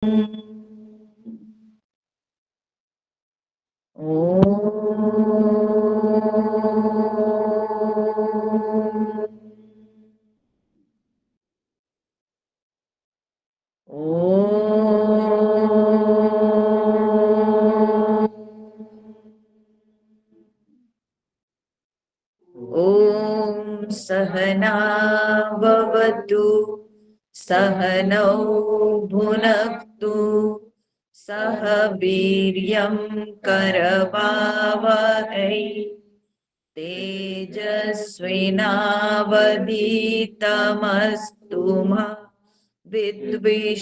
ॐ सहना भवतु सहनौ भुनक्तु सह वीर्यं करवावहै तेजस्विनावधीतमस्तु मा विद्विषावहै।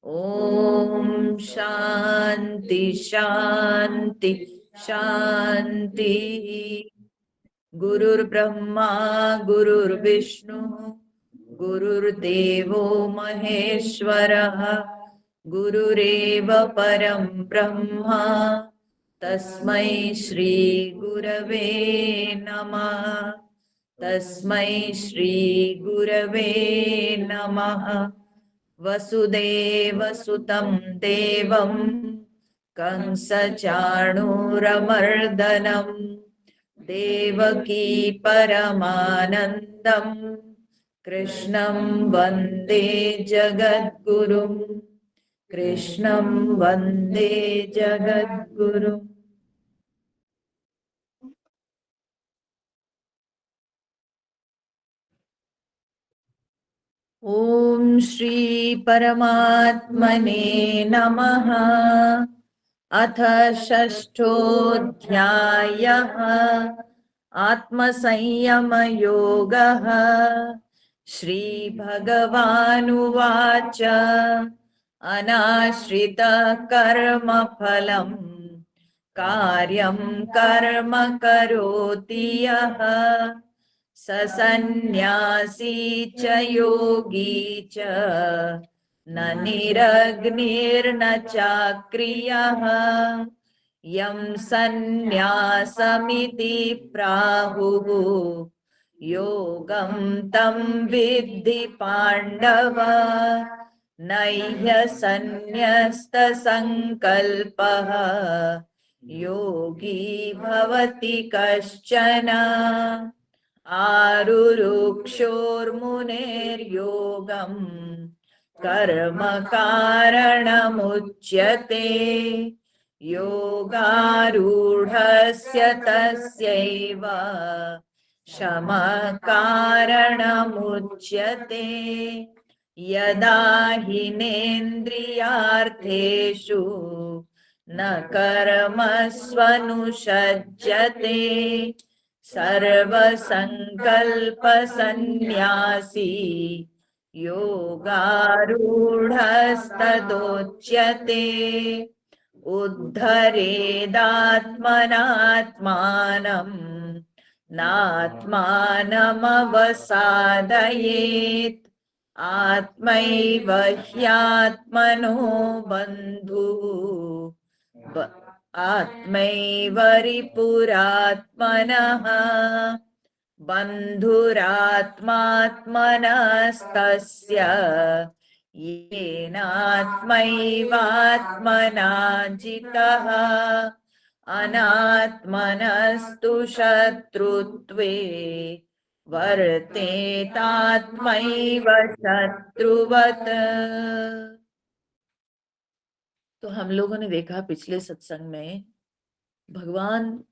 ओम शांति शांति शांति। गुरुर्ब्रह्मा गुरुर्विष्णु गुरुर्देवो महेश्वरः गुरुरेव परं ब्रह्मा तस्मै श्री गुरवे नमः। तस्मै श्री गुरवे नमः। वसुदेवसुतं देवं कंसचाणूरमर्दनं देवकी परमानन्दं कृष्णं वन्दे जगद्गुरुं। कृष्णं वन्दे जगद्गुरुम्। ओम श्री परमात्मने नमः। अथ षष्ठोऽध्यायः आत्मसंयमयोगः। श्रीभगवानुवाच अनाश्रितः कर्मफलम् कार्यं कर्म करोति यः स सन्न्यासी च योगी च न निरग्निर्न चाक्रियः यं सन्न्यासमिति प्राहुः योगं तं विद्धि पाण्डव। नैह्यसन्न्यस्तसङ्कल्पः योगी भवति कश्चन। आरुरुक्षोर्मुनेर्योगं कर्म कारणमुच्यते योगारूढस्य तस्यैव शमः कारणमुच्यते। यदा हिनेन्द्रियार्थेषु न कर्मस्वनुषज्यते सर्वसंकल्पसन्न्यासी योगारूढस्तदोच्यते। उद्धरेदात्मनात्मानं नात्मानमवसादयेत् आत्मैव ह्यात्मनो बन्धुः आत्मैव रिपुरात्मनः बन्धुरात्मात्मनस्तस्य येनात्मैवात्मना जितः। अनात्मनस्तु शत्रुत्वे वर्तेतात्मैव शत्रुवत्। तो हम लोगों ने देखा पिछले सत्संग में भगवान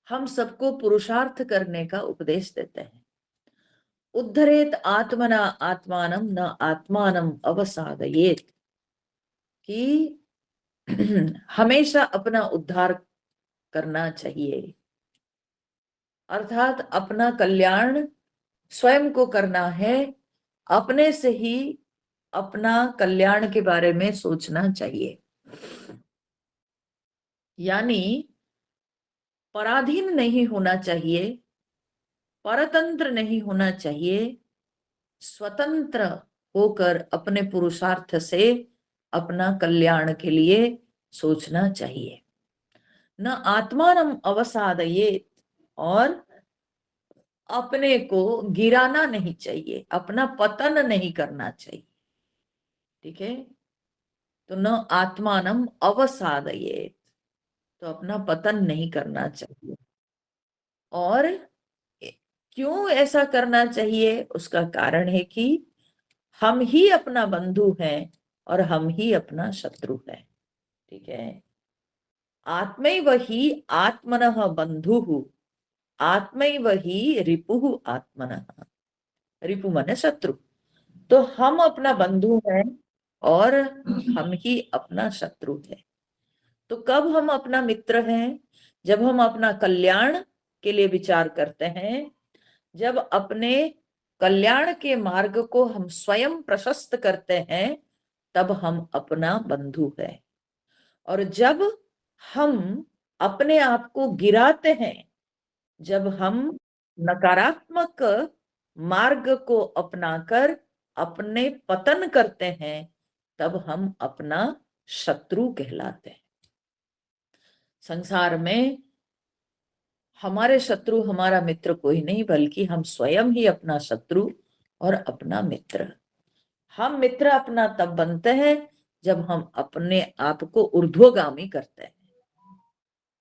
हम सबको पुरुषार्थ करने का उपदेश देते हैं। उद्धरेत आत्मना आत्मानम न आत्मानम अवसादयेत, कि हमेशा अपना उद्धार करना चाहिए, अर्थात अपना कल्याण स्वयं को करना है। अपने से ही अपना कल्याण के बारे में सोचना चाहिए, यानी पराधीन नहीं होना चाहिए, परतंत्र नहीं होना चाहिए, स्वतंत्र होकर अपने पुरुषार्थ से अपना कल्याण के लिए सोचना चाहिए। न आत्मानम अवसादयेत, और अपने को गिराना नहीं चाहिए, अपना पतन नहीं करना चाहिए। ठीक है, तो न आत्मानम अवसादयेत, तो अपना पतन नहीं करना चाहिए। और क्यों ऐसा करना चाहिए, उसका कारण है कि हम ही अपना बंधु हैं और हम ही अपना शत्रु है। ठीक है, आत्मैव ही आत्मनः बंधुः, आत्मैव ही रिपुः आत्मनः। रिपु माने शत्रु। तो हम अपना बंधु हैं और हम ही अपना शत्रु है। तो कब हम अपना मित्र हैं? जब हम अपना कल्याण के लिए विचार करते हैं, जब अपने कल्याण के मार्ग को हम स्वयं प्रशस्त करते हैं, तब हम अपना बंधु है। और जब हम अपने आप को गिराते हैं, जब हम नकारात्मक मार्ग को अपनाकर अपने पतन करते हैं, तब हम अपना शत्रु कहलाते हैं। संसार में हमारे शत्रु हमारा मित्र कोई नहीं, बल्कि हम स्वयं ही अपना शत्रु और अपना मित्र। हम मित्र अपना तब बनते हैं जब हम अपने आप को ऊर्ध्वगामी करते हैं।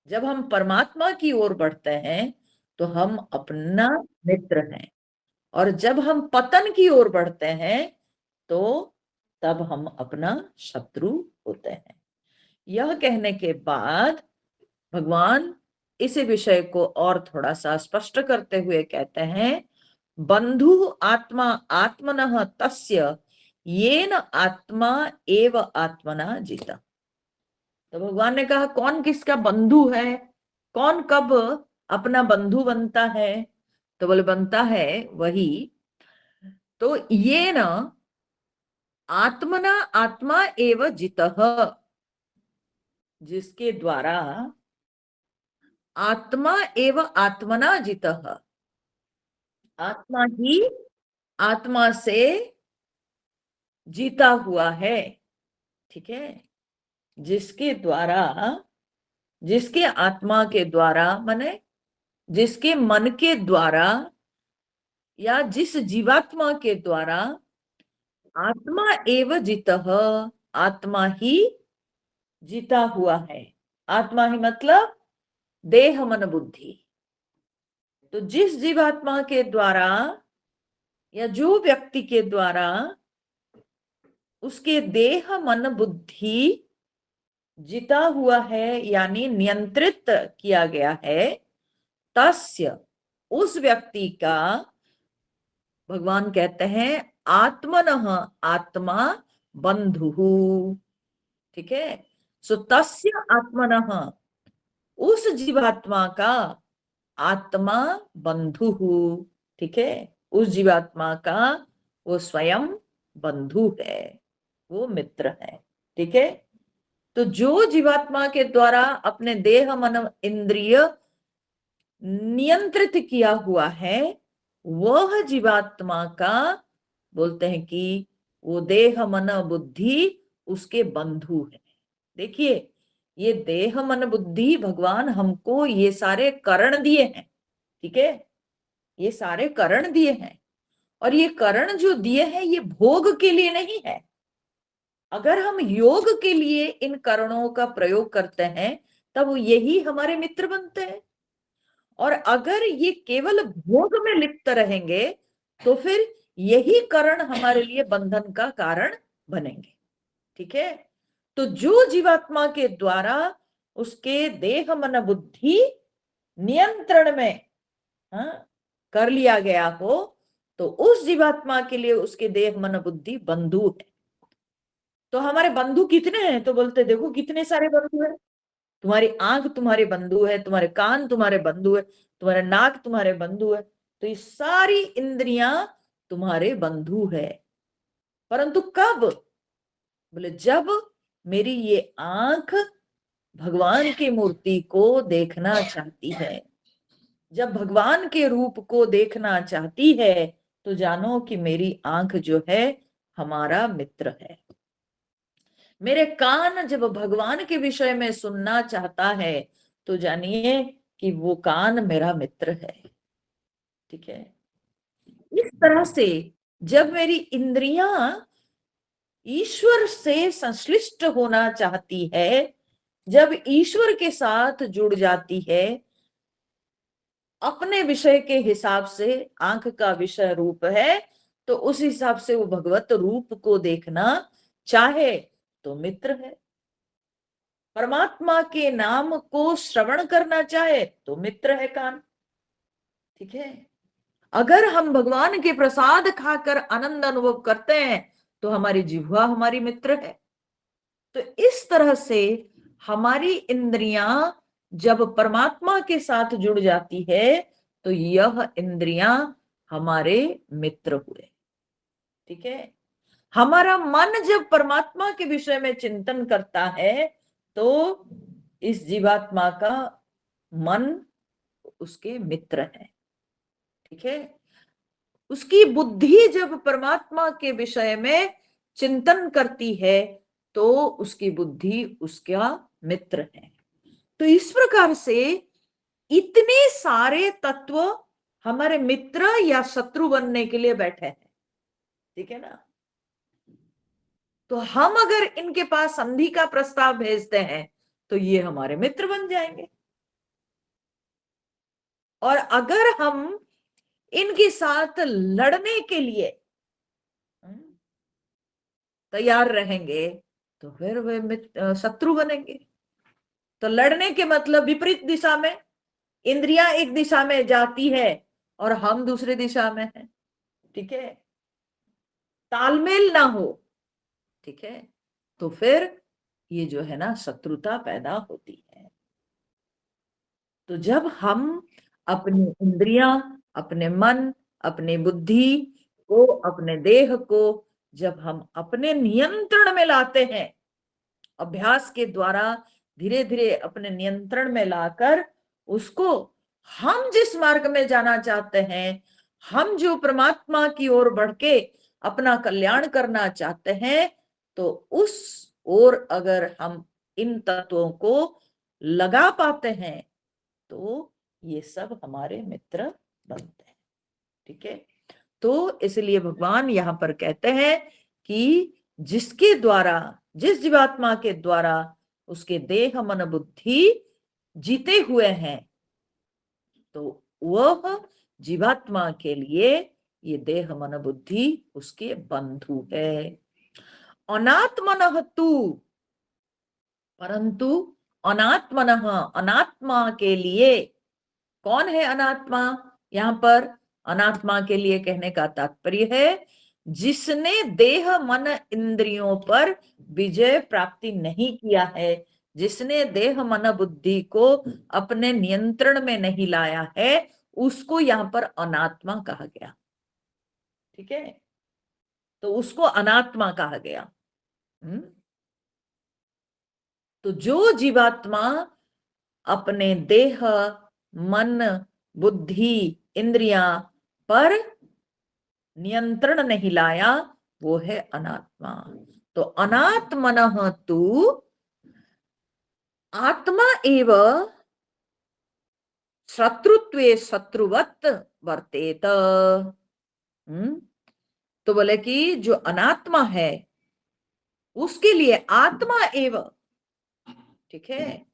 जब हम परमात्मा की ओर बढ़ते हैं तो हम अपना मित्र हैं, और जब हम पतन की ओर बढ़ते हैं तो तब हम अपना शत्रु होते हैं। यह कहने के बाद भगवान इस विषय को और थोड़ा सा स्पष्ट करते हुए कहते हैं, बंधु आत्मा आत्मनः तस्य येन आत्मा एव आत्मना जीता। तो भगवान ने कहा कौन किसका बंधु है, कौन कब अपना बंधु बनता है? तो बोले बनता है वही, तो ये न आत्मना आत्मा एव जितः, जिसके द्वारा आत्मा एव आत्मना जितः, आत्मा ही आत्मा से जीता हुआ है। ठीक है, जिसके द्वारा, जिसके आत्मा के द्वारा माने जिसके मन के द्वारा, या जिस जीवात्मा के द्वारा आत्मा एव जितः, आत्मा ही जीता हुआ है। आत्मा ही मतलब देह मन बुद्धि। तो जिस जीवात्मा के द्वारा या जो व्यक्ति के द्वारा उसके देह मन बुद्धि जीता हुआ है, यानी नियंत्रित किया गया है, तस्य, उस व्यक्ति का भगवान कहते हैं आत्मनः आत्मा बंधु। ठीक है, सो तस्य आत्मनः, उस जीवात्मा का आत्मा बंधु। ठीक है, उस जीवात्मा का वो स्वयं बंधु है, वो मित्र है। ठीक है, तो जो जीवात्मा के द्वारा अपने देह मन इंद्रिय नियंत्रित किया हुआ है, वह जीवात्मा का बोलते हैं कि वो देह मन बुद्धि उसके बंधु है। देखिए, ये देह मन बुद्धि भगवान हमको ये सारे करण दिए हैं। ठीक है, ये सारे करण दिए हैं, और ये करण जो दिए हैं ये भोग के लिए नहीं है। अगर हम योग के लिए इन करणों का प्रयोग करते हैं तब यही हमारे मित्र बनते हैं, और अगर ये केवल भोग में लिप्त रहेंगे तो फिर यही करण हमारे लिए बंधन का कारण बनेंगे। ठीक है, तो जो जीवात्मा के द्वारा उसके देह मन बुद्धि नियंत्रण में कर लिया गया हो, तो उस जीवात्मा के लिए उसके देह मन बुद्धि बंधु है। तो हमारे बंधु कितने हैं? तो बोलते देखो कितने सारे बंधु हैं। तुम्हारी आंख तुम्हारे बंधु है, तुम्हारे कान तुम्हारे बंधु है, तुम्हारे नाक तुम्हारे बंधु है, तो ये सारी इंद्रियां तुम्हारे बंधु है। परंतु कब? बोले जब मेरी ये आंख भगवान की मूर्ति को देखना चाहती है, जब भगवान के रूप को देखना चाहती है, तो जानो कि मेरी आंख जो है हमारा मित्र है। मेरे कान जब भगवान के विषय में सुनना चाहता है, तो जानिए कि वो कान मेरा मित्र है। ठीक है। इस तरह से जब मेरी इंद्रियां ईश्वर से संश्लिष्ट होना चाहती है, जब ईश्वर के साथ जुड़ जाती है, अपने विषय के हिसाब से, आंख का विषय रूप है, तो उस हिसाब से वो भगवत रूप को देखना चाहे तो मित्र है। परमात्मा के नाम को श्रवण करना चाहे तो मित्र है कान। ठीक है। अगर हम भगवान के प्रसाद खाकर आनंद अनुभव करते हैं तो हमारी जिह्वा हमारी मित्र है। तो इस तरह से हमारी इंद्रियां जब परमात्मा के साथ जुड़ जाती है तो यह इंद्रियां हमारे मित्र हुए। ठीक है। हमारा मन जब परमात्मा के विषय में चिंतन करता है तो इस जीवात्मा का मन उसके मित्र है। ठीक है। उसकी बुद्धि जब परमात्मा के विषय में चिंतन करती है तो उसकी बुद्धि उसका मित्र है। तो इस प्रकार से इतने सारे तत्व हमारे मित्र या शत्रु बनने के लिए बैठे हैं। ठीक है ना। तो हम अगर इनके पास संधि का प्रस्ताव भेजते हैं तो ये हमारे मित्र बन जाएंगे, और अगर हम इनके साथ लड़ने के लिए तैयार रहेंगे तो फिर वे शत्रु बनेंगे। तो लड़ने के मतलब विपरीत दिशा में, इंद्रियां एक दिशा में जाती है और हम दूसरे दिशा में हैं। ठीक है। तालमेल ना हो। ठीक है। तो फिर ये जो है ना शत्रुता पैदा होती है। तो जब हम अपनी इंद्रियां, अपने मन, अपनी बुद्धि को, अपने देह को जब हम अपने नियंत्रण में लाते हैं, अभ्यास के द्वारा धीरे धीरे अपने नियंत्रण में लाकर उसको, हम जिस मार्ग में जाना चाहते हैं, हम जो परमात्मा की ओर बढ़ के अपना कल्याण करना चाहते हैं, तो उस ओर अगर हम इन तत्वों को लगा पाते हैं तो ये सब हमारे मित्र बनते हैं। ठीक है। तो इसलिए भगवान यहां पर कहते हैं कि जिसके द्वारा, जिस जीवात्मा के द्वारा उसके देह मन बुद्धि जीते हुए हैं, तो वह जीवात्मा के लिए ये देह मन बुद्धि उसके बंधु है। अनात्मनः तु, परंतु अनात्मनः, अनात्मा के लिए, कौन है अनात्मा? यहां पर अनात्मा के लिए कहने का तात्पर्य है जिसने देह मन इंद्रियों पर विजय प्राप्ति नहीं किया है, जिसने देह मन बुद्धि को अपने नियंत्रण में नहीं लाया है, उसको यहां पर अनात्मा कहा गया। ठीक है। तो उसको अनात्मा कहा गया। तो जो जीवात्मा अपने देह मन बुद्धि इंद्रियां पर नियंत्रण नहीं लाया, वो है अनात्मा। तो अनात्मनः तु आत्मा एव शत्रुत्वे शत्रुवत वर्तेत। तो बोले कि जो अनात्मा है उसके लिए आत्मा एव, ठीक है,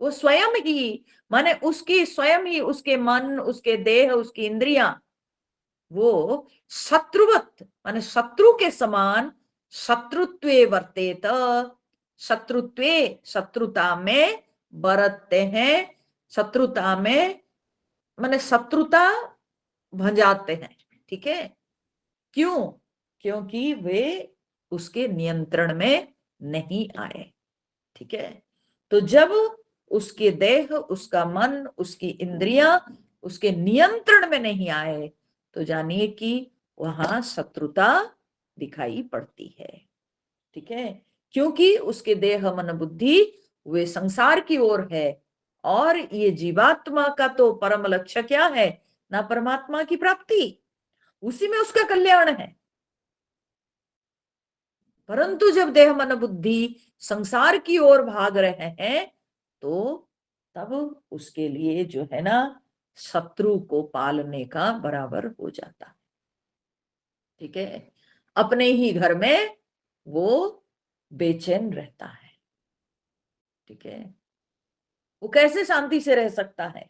वो स्वयं ही, माने उसकी स्वयं ही, उसके मन, उसके देह, उसकी इंद्रियां, वो शत्रुवत माने शत्रु के समान शत्रुत्वे वर्तेत, शत्रुत्वे शत्रुता में बरतते हैं, शत्रुता में माने शत्रुता भंजाते हैं। ठीक है। क्यों? क्योंकि वे उसके नियंत्रण में नहीं आए। ठीक है। तो जब उसके देह, उसका मन, उसकी इंद्रियां उसके नियंत्रण में नहीं आए तो जानिए कि वहां शत्रुता दिखाई पड़ती है। ठीक है। क्योंकि उसके देह मन बुद्धि वे संसार की ओर है, और ये जीवात्मा का तो परम लक्ष्य क्या है ना, परमात्मा की प्राप्ति, उसी में उसका कल्याण है। परंतु जब देह मन बुद्धि संसार की ओर भाग रहे हैं तो तब उसके लिए जो है ना शत्रु को पालने का बराबर हो जाता है। ठीक है, अपने ही घर में वो बेचैन रहता है। ठीक है, वो कैसे शांति से रह सकता है?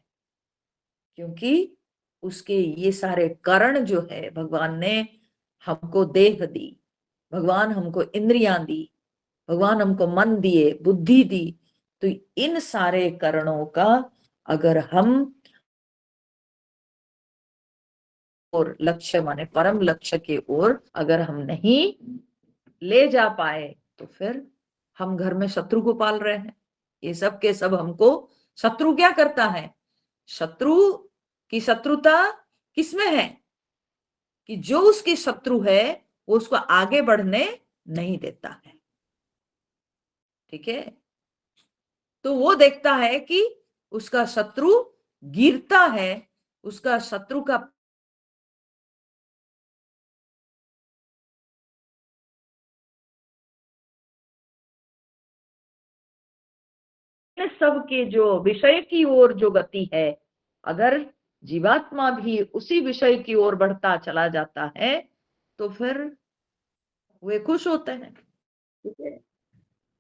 क्योंकि उसके ये सारे कारण जो है, भगवान ने हमको देह दी, भगवान हमको इंद्रियां दी, भगवान हमको मन दिए, बुद्धि दी, तो इन सारे कारणों का अगर हम और लक्ष्य माने परम लक्ष्य की ओर अगर हम नहीं ले जा पाए, तो फिर हम घर में शत्रु को पाल रहे हैं। ये सब के सब हमको शत्रु क्या करता है? शत्रु की शत्रुता किसमें है? कि जो उसकी शत्रु है वो उसको आगे बढ़ने नहीं देता है। ठीक है, तो वो देखता है कि उसका शत्रु गिरता है, उसका शत्रु का सब के जो विषय की ओर जो गति है, अगर जीवात्मा भी उसी विषय की ओर बढ़ता चला जाता है तो फिर वे खुश होते हैं। ठीक है,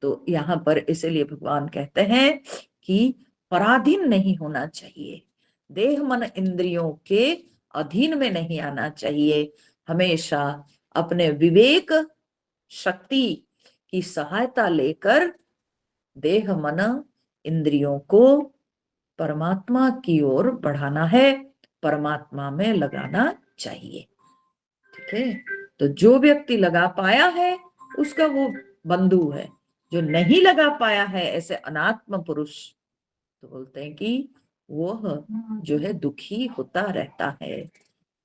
तो यहाँ पर इसलिए भगवान कहते हैं कि पराधीन नहीं होना चाहिए, देह मन इंद्रियों के अधीन में नहीं आना चाहिए, हमेशा अपने विवेक शक्ति की सहायता लेकर देह मन इंद्रियों को परमात्मा की ओर बढ़ाना है, परमात्मा में लगाना चाहिए। ठीक है, तो जो व्यक्ति लगा पाया है उसका वो बंधु है, जो नहीं लगा पाया है ऐसे अनात्म पुरुष, तो बोलते हैं कि वो जो है दुखी होता रहता है।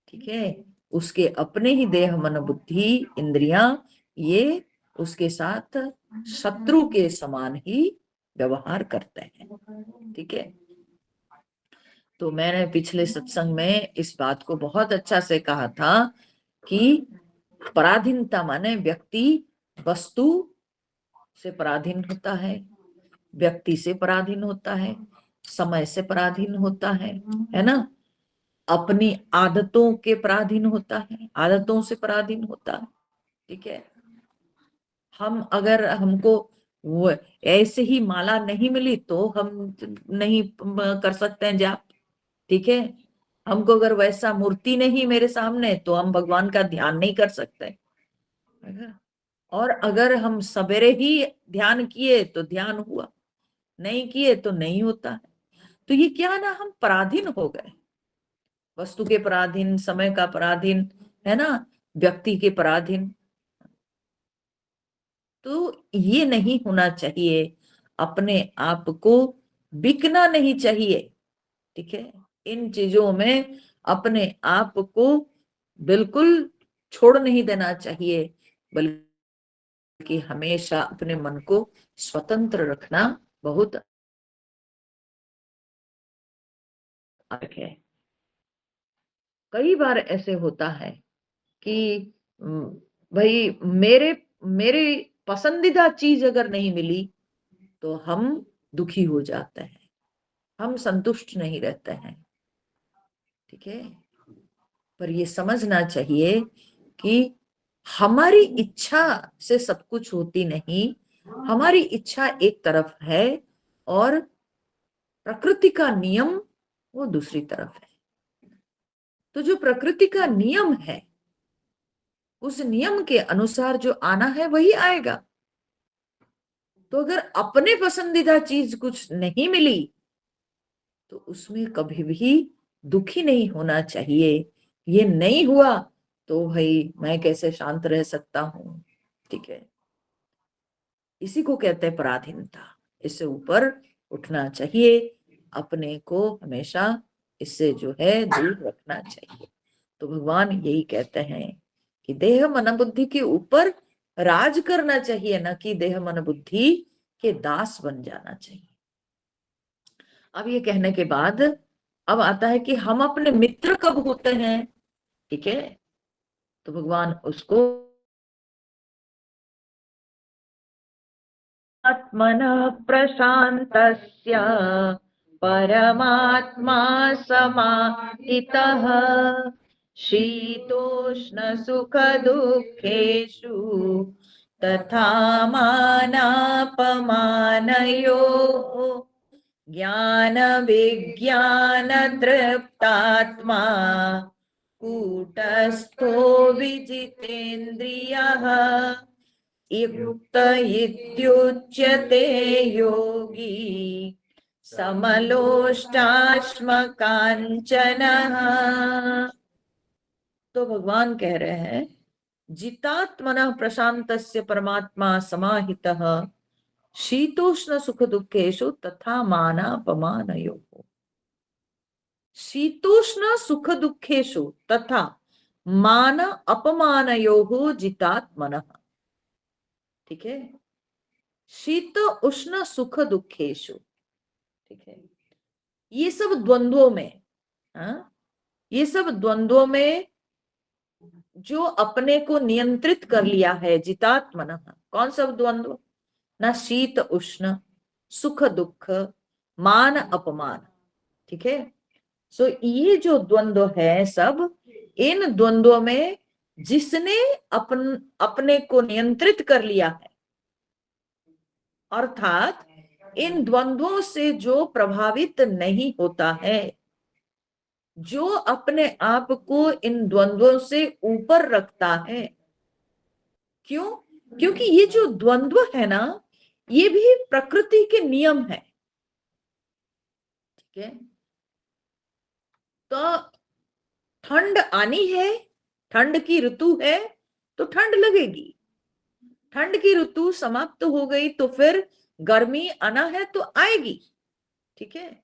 ठीक है, उसके अपने ही देह मन बुद्धि इंद्रियां ये उसके साथ शत्रु के समान ही व्यवहार करते हैं। ठीक है, तो मैंने पिछले सत्संग में इस बात को बहुत अच्छा से कहा था कि पराधीनता माने व्यक्ति वस्तु से पराधीन होता है, व्यक्ति से पराधीन होता है, समय से पराधीन होता है ना, अपनी आदतों के पराधीन होता है, आदतों से पराधीन होता है। ठीक है, हम अगर हमको वो ऐसे ही माला नहीं मिली तो हम नहीं कर सकते हैं जाप। ठीक है, हमको अगर वैसा मूर्ति नहीं मेरे सामने तो हम भगवान का ध्यान नहीं कर सकते। और अगर हम सवेरे ही ध्यान किए तो ध्यान हुआ, नहीं किए तो नहीं होता है। तो ये क्या ना, हम पराधीन हो गए, वस्तु के पराधीन, समय का पराधीन, है ना, व्यक्ति के पराधीन। तो ये नहीं होना चाहिए, अपने आप को बिकना नहीं चाहिए। ठीक है, इन चीजों में अपने आप को बिल्कुल छोड़ नहीं देना चाहिए, बल्कि हमेशा अपने मन को स्वतंत्र रखना बहुत आवश्यक है। कई बार ऐसे होता है कि भाई मेरे मेरे पसंदीदा चीज अगर नहीं मिली तो हम दुखी हो जाते हैं, हम संतुष्ट नहीं रहते हैं। ठीक है, पर ये समझना चाहिए कि हमारी इच्छा से सब कुछ होती नहीं, हमारी इच्छा एक तरफ है और प्रकृति का नियम वो दूसरी तरफ है। तो जो प्रकृति का नियम है उस नियम के अनुसार जो आना है वही आएगा। तो अगर अपने पसंदीदा चीज कुछ नहीं मिली तो उसमें कभी भी दुखी नहीं होना चाहिए। ये नहीं हुआ तो भाई मैं कैसे शांत रह सकता हूं। ठीक है, इसी को कहते हैं पराधीनता। इससे ऊपर उठना चाहिए, अपने को हमेशा इससे जो है दूर रखना चाहिए। तो भगवान यही कहते हैं कि देह मन बुद्धि के ऊपर राज करना चाहिए, न कि देह मन बुद्धि के दास बन जाना चाहिए। अब ये कहने के बाद अब आता है कि हम अपने मित्र कब होते हैं। ठीक है, तो भगवान उसको आत्मनः प्रशान्तस्य परमात्मा समाहितः शीतोष्ण सुख दुःखेषु तथा मानापमानयोः ज्ञान विज्ञान तृप्तात्मा कूटस्थो विजितेन्द्रियः युक्त इत्युच्यते योगी समलोष्टाश्मकाञ्चनः। तो भगवान कह रहे हैं जितात्मनः प्रशांतस्य परमात्मा समाहितः शीतोष्ण सुख दुःखेषु तथा मानापमानयोः। शीतोष्ण सुख दुःखेषु तथा मान अपमानयोः जितात्मनः। ठीक है, शीत उष्ण सुख दुःखेषु, ठीक है, ये सब द्वंद्वों में, ये सब द्वंद्वों में जो अपने को नियंत्रित कर लिया है जितात्मनः। कौन सब द्वंद्व? ना शीत उष्ण, सुख दुख, मान अपमान। ठीक है, सो ये जो द्वंद्व है सब, इन द्वंद्वों में जिसने अपने को नियंत्रित कर लिया है, अर्थात इन द्वंद्वों से जो प्रभावित नहीं होता है, जो अपने आप को इन द्वंद्वों से ऊपर रखता है। क्यों? क्योंकि ये जो द्वंद्व है ना, ये भी प्रकृति के नियम है। ठीक है, तो ठंड आनी है, ठंड की ऋतु है तो ठंड लगेगी। ठंड की ऋतु समाप्त हो गई तो फिर गर्मी आना है तो आएगी। ठीक है,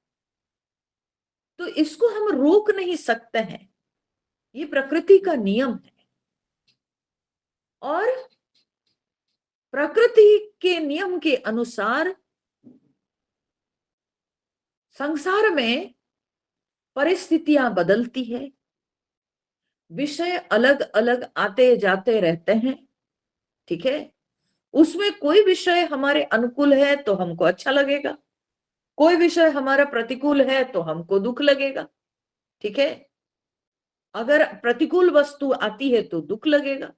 तो इसको हम रोक नहीं सकते हैं, ये प्रकृति का नियम है। और प्रकृति के नियम के अनुसार संसार में परिस्थितियां बदलती है, विषय अलग अलग आते जाते रहते हैं। ठीक है, उसमें कोई विषय हमारे अनुकूल है तो हमको अच्छा लगेगा, कोई विषय हमारा प्रतिकूल है तो हमको दुख लगेगा। ठीक है, अगर प्रतिकूल वस्तु आती है तो दुख लगेगा,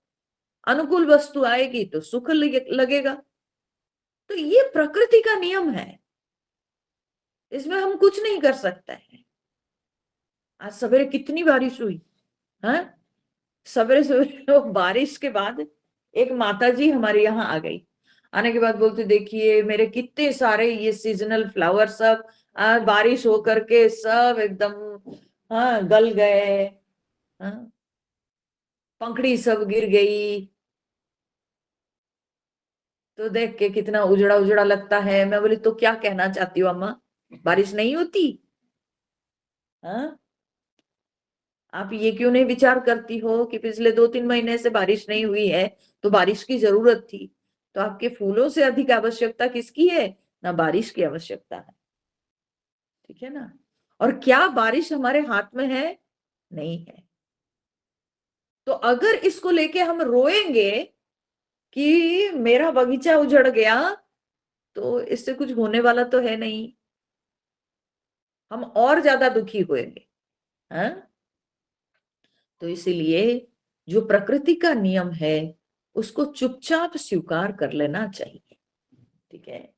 अनुकूल वस्तु आएगी तो सुख लगेगा। तो ये प्रकृति का नियम है, इसमें हम कुछ नहीं कर सकते हैं। आज सवेरे कितनी बारिश हुई है, सवेरे सवेरे बारिश के बाद एक माता जी हमारे यहाँ आ गई। आने के बाद बोलते देखिए मेरे कितने सारे ये सीजनल फ्लावर सब बारिश होकर के सब एकदम गल गए, हाँ, पंखड़ी सब गिर गई। तो देख के कितना उजड़ा उजड़ा लगता है। मैं बोली तो क्या कहना चाहती हो अम्मा, बारिश नहीं होती? हाँ, आप ये क्यों नहीं विचार करती हो कि पिछले 2-3 महीने से बारिश नहीं हुई है तो बारिश की जरूरत थी। तो आपके फूलों से अधिक आवश्यकता किसकी है? ना बारिश की आवश्यकता है। ठीक है ना, और क्या बारिश हमारे हाथ में है? नहीं है। तो अगर इसको लेके हम रोएंगे कि मेरा बगीचा उजड़ गया, तो इससे कुछ होने वाला तो है नहीं, हम और ज्यादा दुखी होंगे। हाँ, तो इसीलिए जो प्रकृति का नियम है उसको चुपचाप स्वीकार कर लेना चाहिए। ठीक है,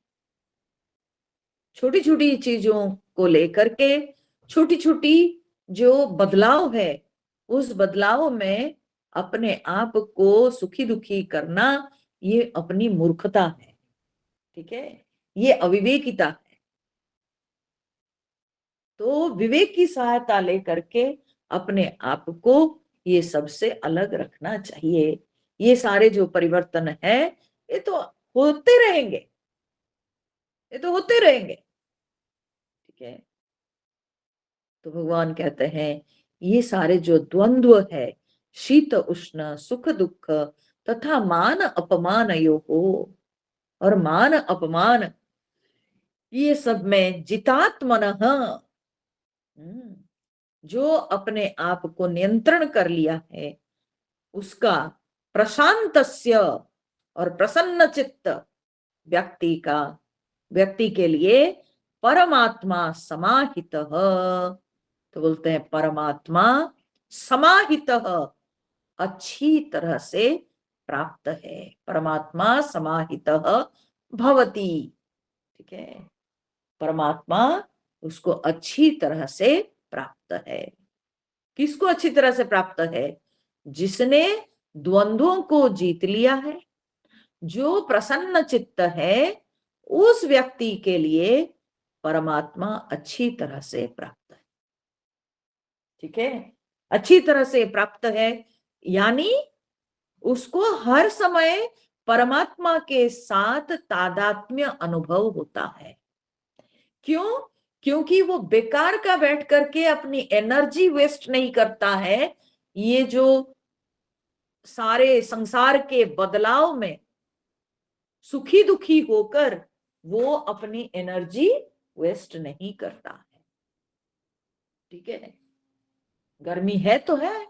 छोटी छोटी चीजों को लेकर के छोटी छोटी जो बदलाव है, उस बदलाव में अपने आप को सुखी दुखी करना, ये अपनी मूर्खता है। ठीक है, ये अविवेकिता है। तो विवेक की सहायता लेकर के अपने आप को ये सबसे अलग रखना चाहिए। ये सारे जो परिवर्तन है ये तो होते रहेंगे, ये तो होते रहेंगे। ठीक है, तो भगवान कहते हैं ये सारे जो द्वंद्व है, शीत उष्ण सुख दुख तथा मान अपमान यो हो, और मान अपमान ये सब में जितात्मनः, जो अपने आप को नियंत्रण कर लिया है, उसका प्रशांतस्य और प्रसन्न चित्त व्यक्ति के लिए परमात्मा समाहितः, तो बोलते हैं परमात्मा समाहितः अच्छी तरह से प्राप्त है, परमात्मा समाहितः भवति। ठीक है, परमात्मा उसको अच्छी तरह से प्राप्त है। किसको अच्छी तरह से प्राप्त है? जिसने द्वंद्वों को जीत लिया है, जो प्रसन्न चित्त है, उस व्यक्ति के लिए परमात्मा अच्छी तरह से प्राप्त है। ठीक है, अच्छी तरह से प्राप्त है यानी उसको हर समय परमात्मा के साथ तादात्म्य अनुभव होता है। क्यों? क्योंकि वो बेकार का बैठ करके अपनी एनर्जी वेस्ट नहीं करता है। ये जो सारे संसार के बदलाव में सुखी दुखी होकर वो अपनी एनर्जी वेस्ट नहीं करता है। ठीक है, गर्मी है तो है,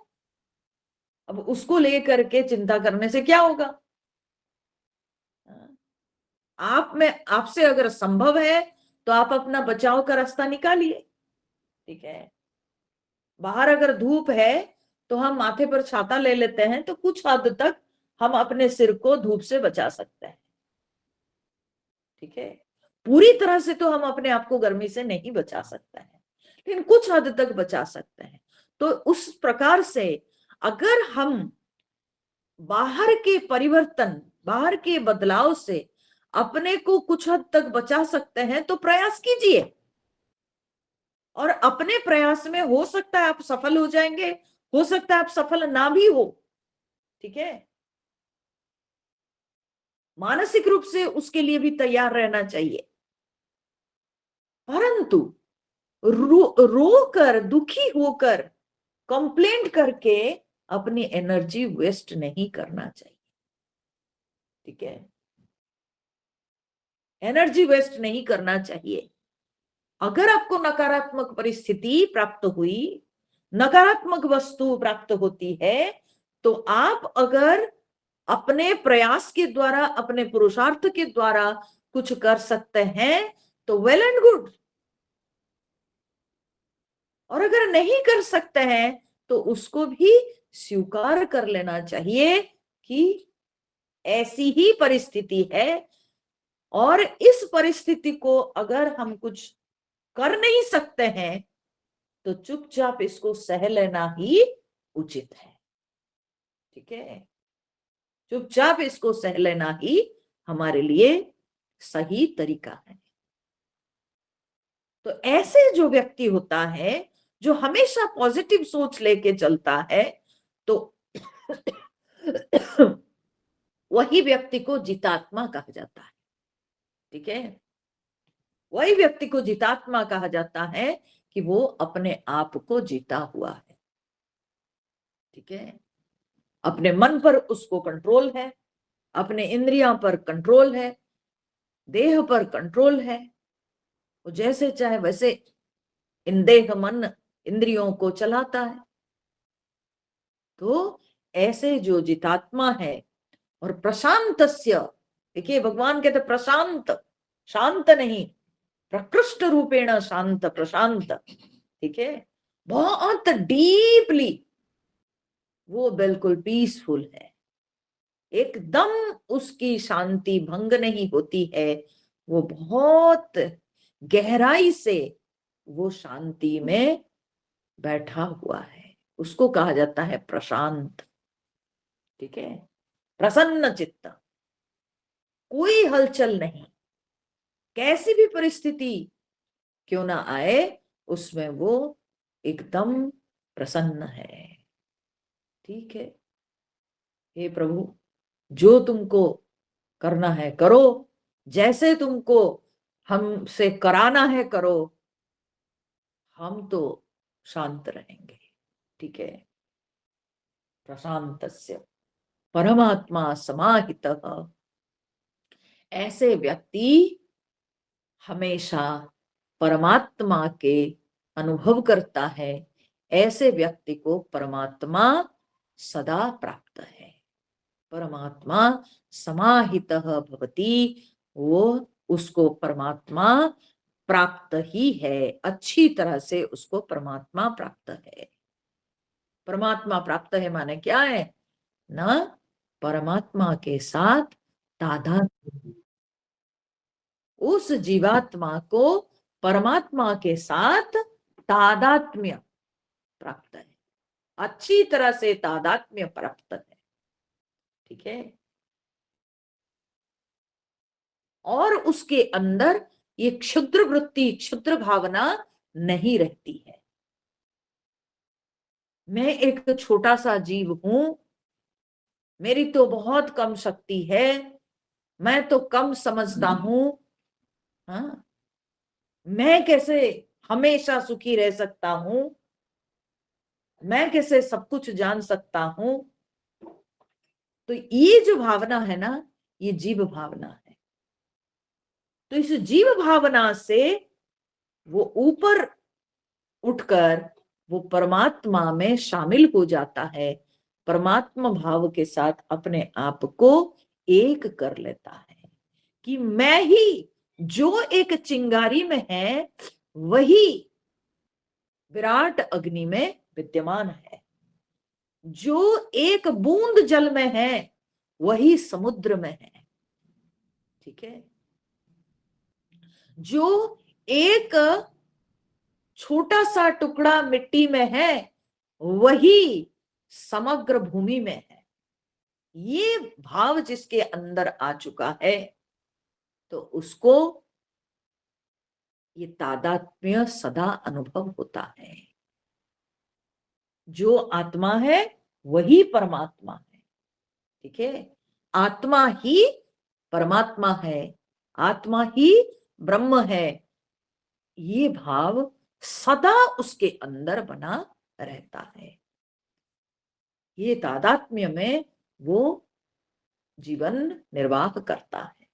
अब उसको लेकर के चिंता करने से क्या होगा? आप में आपसे अगर संभव है तो आप अपना बचाव का रास्ता निकालिए। ठीक है, बाहर अगर धूप है तो हम माथे पर छाता ले लेते हैं, तो कुछ हद तक हम अपने सिर को धूप से बचा सकते हैं। ठीक है, पूरी तरह से तो हम अपने आप को गर्मी से नहीं बचा सकते हैं, लेकिन कुछ हद तक बचा सकते हैं। तो उस प्रकार से अगर हम बाहर के परिवर्तन, बाहर के बदलाव से अपने को कुछ हद तक बचा सकते हैं तो प्रयास कीजिए, और अपने प्रयास में हो सकता है आप सफल हो जाएंगे, हो सकता है आप सफल ना भी हो। ठीक है, मानसिक रूप से उसके लिए भी तैयार रहना चाहिए, परंतु रो कर दुखी होकर कंप्लेंट करके अपनी एनर्जी वेस्ट नहीं करना चाहिए। ठीक है, एनर्जी वेस्ट नहीं करना चाहिए। अगर आपको नकारात्मक परिस्थिति प्राप्त हुई, नकारात्मक वस्तु प्राप्त होती है, तो आप अगर अपने प्रयास के द्वारा, अपने पुरुषार्थ के द्वारा कुछ कर सकते हैं तो वेल एंड गुड, और अगर नहीं कर सकते हैं तो उसको भी स्वीकार कर लेना चाहिए कि ऐसी ही परिस्थिति है, और इस परिस्थिति को अगर हम कुछ कर नहीं सकते हैं तो चुपचाप इसको सह लेना ही उचित है। ठीक है, चुपचाप इसको सह लेना ही हमारे लिए सही तरीका है। तो ऐसे जो व्यक्ति होता है जो हमेशा पॉजिटिव सोच लेके चलता है, तो वही व्यक्ति को जितात्मा कहा जाता है। ठीक है, वही व्यक्ति को जितात्मा कहा जाता है कि वो अपने आप को जीता हुआ है। ठीक है, अपने मन पर उसको कंट्रोल है, अपने इंद्रियों पर कंट्रोल है, देह पर कंट्रोल है, वो जैसे चाहे वैसे इन देह मन इंद्रियों को चलाता है। तो ऐसे जो जितात्मा है और प्रशांतस्य, देखिए भगवान कहते प्रशांत, शांत नहीं, प्रकृष्ट रूपेण शांत, प्रशांत। ठीक है, बहुत डीपली वो बिल्कुल पीसफुल है, एकदम उसकी शांति भंग नहीं होती है, वो बहुत गहराई से वो शांति में बैठा हुआ है, उसको कहा जाता है प्रशांत। ठीक है, प्रसन्न चित्त, कोई हलचल नहीं, कैसी भी परिस्थिति क्यों ना आए उसमें वो एकदम प्रसन्न है। ठीक है, हे प्रभु, जो तुमको करना है करो, जैसे तुमको हमसे कराना है करो, हम तो शांत रहेंगे। ठीक है, प्रशांतस्य परमात्मा समाहितः, ऐसे व्यक्ति हमेशा परमात्मा के अनुभव करता है, ऐसे व्यक्ति को परमात्मा सदा प्राप्त है। परमात्मा समाहितः भवति, वो उसको परमात्मा प्राप्त ही है, अच्छी तरह से उसको परमात्मा प्राप्त है। परमात्मा प्राप्त है माने क्या है ना, परमात्मा के साथ तादात्म्य। उस जीवात्मा को परमात्मा के साथ तादात्म्य प्राप्त है, अच्छी तरह से तादात्म्य प्राप्त है। ठीक है, और उसके अंदर ये क्षुद्र वृत्ति, क्षुद्र भावना नहीं रहती है। मैं एक छोटा सा जीव हूं, मेरी तो बहुत कम शक्ति है, मैं तो कम समझता हूं, हाँ, मैं कैसे हमेशा सुखी रह सकता हूं, मैं कैसे सब कुछ जान सकता हूं। तो ये जो भावना है ना, ये जीव भावना है। तो इस जीव भावना से वो ऊपर उठकर वो परमात्मा में शामिल हो जाता है, परमात्मा भाव के साथ अपने आप को एक कर लेता है कि मैं ही जो एक चिंगारी में है वही विराट अग्नि में विद्यमान है, जो एक बूंद जल में है वही समुद्र में है। ठीक है, जो एक छोटा सा टुकड़ा मिट्टी में है वही समग्र भूमि में है। ये भाव जिसके अंदर आ चुका है तो उसको ये तादात्म्य सदा अनुभव होता है। जो आत्मा है वही परमात्मा है। ठीक है, आत्मा ही परमात्मा है, आत्मा ही ब्रह्म है, ये भाव सदा उसके अंदर बना रहता है। ये तादात्म्य में वो जीवन निर्वाह करता है।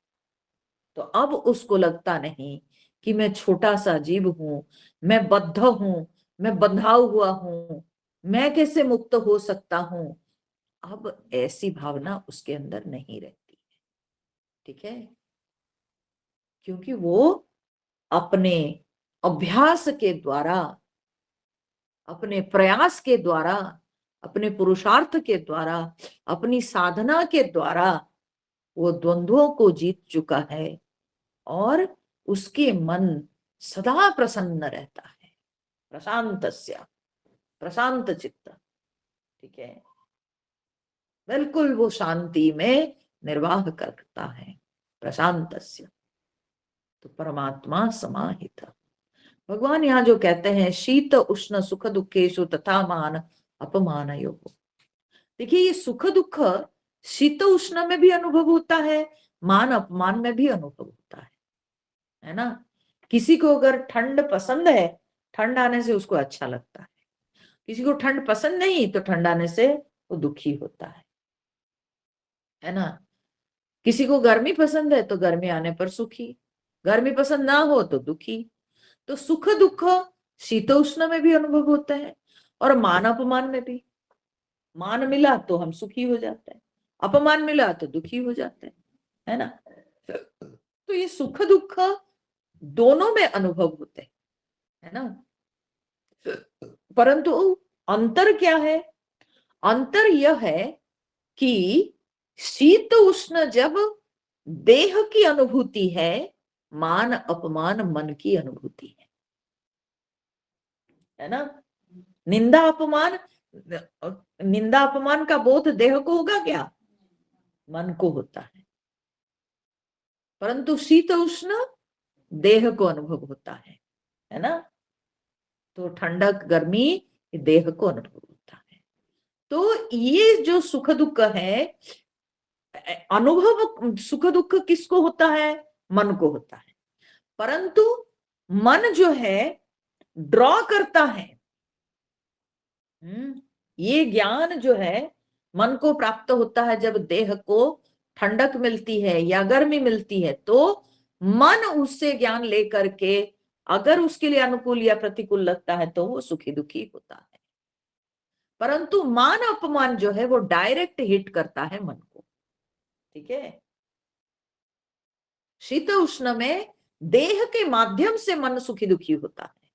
तो अब उसको लगता नहीं कि मैं छोटा सा जीव हूं, मैं बद्ध हूं, मैं बंधा हुआ हूं, मैं कैसे मुक्त हो सकता हूं। अब ऐसी भावना उसके अंदर नहीं रहती। ठीक है, क्योंकि वो अपने अभ्यास के द्वारा, अपने प्रयास के द्वारा, अपने पुरुषार्थ के द्वारा, अपनी साधना के द्वारा वो द्वंद्वों को जीत चुका है और उसके मन सदा प्रसन्न रहता है, प्रशांतस्य, प्रशांत चित्त। ठीक है, बिल्कुल वो शांति में निर्वाह करता है, प्रशांतस्य। तो परमात्मा समाहित। भगवान यहाँ जो कहते हैं शीत उष्ण सुख दुखेशु तथा मान अपमान योग। देखिए ये सुख दुख शीत उष्ण में भी अनुभव होता है, मान अपमान में भी अनुभव होता है ना। किसी को अगर ठंड पसंद है, ठंड आने से उसको अच्छा लगता है, किसी को ठंड पसंद नहीं तो ठंड आने से वो दुखी होता है ना। किसी को गर्मी पसंद है तो गर्मी आने पर सुखी, गर्मी पसंद ना हो तो दुखी। तो सुख दुख शीतोष्ण में भी अनुभव होता है और मान अपमान में भी। मान मिला तो हम सुखी हो जाते हैं, अपमान मिला तो दुखी हो जाते हैं, है ना। तो ये सुख दुख दोनों में अनुभव होते हैं, है ना। परंतु अंतर क्या है, अंतर यह है कि शीत उष्ण जब देह की अनुभूति है, मान अपमान मन की अनुभूति है ना। निंदा अपमान, निंदा अपमान का बोध देह को होगा क्या, मन को होता है। परंतु शीत उष्ण देह को अनुभव होता है ना। तो ठंडक गर्मी देह को अनुभव होता है। तो ये जो सुख दुख है, अनुभव सुख दुख किसको होता है, मन को होता है। परंतु मन जो है ड्रॉ करता है, ये ज्ञान जो है मन को प्राप्त होता है जब देह को ठंडक मिलती है या गर्मी मिलती है, तो मन उससे ज्ञान लेकर के अगर उसके लिए अनुकूल या प्रतिकूल लगता है तो वो सुखी दुखी होता है। परंतु मान अपमान जो है वो डायरेक्ट हिट करता है मन को। ठीक है, शीत उष्ण में देह के माध्यम से मन सुखी दुखी होता है,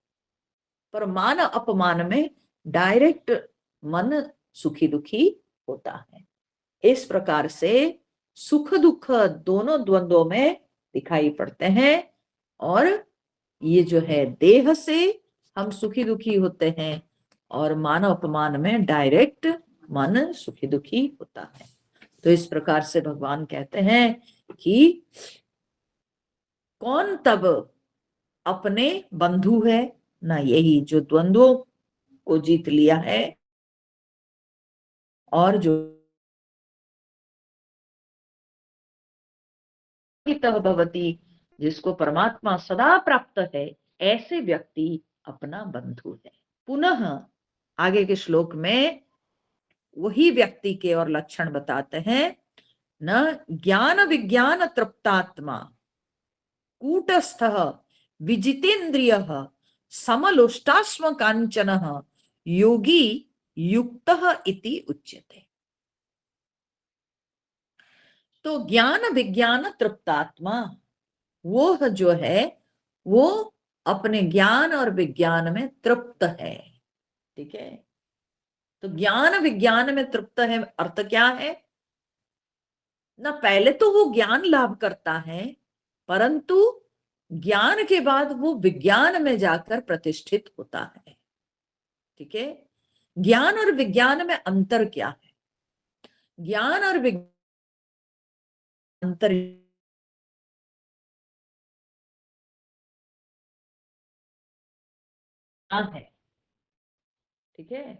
पर मान अपमान में डायरेक्ट मन सुखी दुखी होता है। इस प्रकार से सुख दुख दोनों द्वंद्वों में दिखाई पड़ते हैं, और ये जो है देह से हम सुखी दुखी होते हैं, और मान अपमान में डायरेक्ट मन सुखी दुखी होता है। तो इस प्रकार से भगवान कहते हैं कि कौन तब अपने बंधु है, ना यही जो द्वंद्वों को जीत लिया है, और जो भवती, जिसको परमात्मा सदा प्राप्त है, ऐसे व्यक्ति अपना बंधु है। पुनः आगे के श्लोक में वही व्यक्ति के और लक्षण बताते हैं। न ज्ञान विज्ञान तृप्तात्मा कूटस्थ विजितेन्द्रिय समलोष्टाश्म कांचन योगी युक्त इति उच्यते। तो ज्ञान विज्ञान तृप्तात्मा, वो जो है वो अपने ज्ञान और विज्ञान में तृप्त है। ठीक है, तो ज्ञान विज्ञान में तृप्त है अर्थ क्या है ना, पहले तो वो ज्ञान लाभ करता है, परंतु ज्ञान के बाद वो विज्ञान में जाकर प्रतिष्ठित होता है। ठीक है, ज्ञान और विज्ञान में अंतर क्या है? ज्ञान और विज्ञान अंतर है। ठीक है,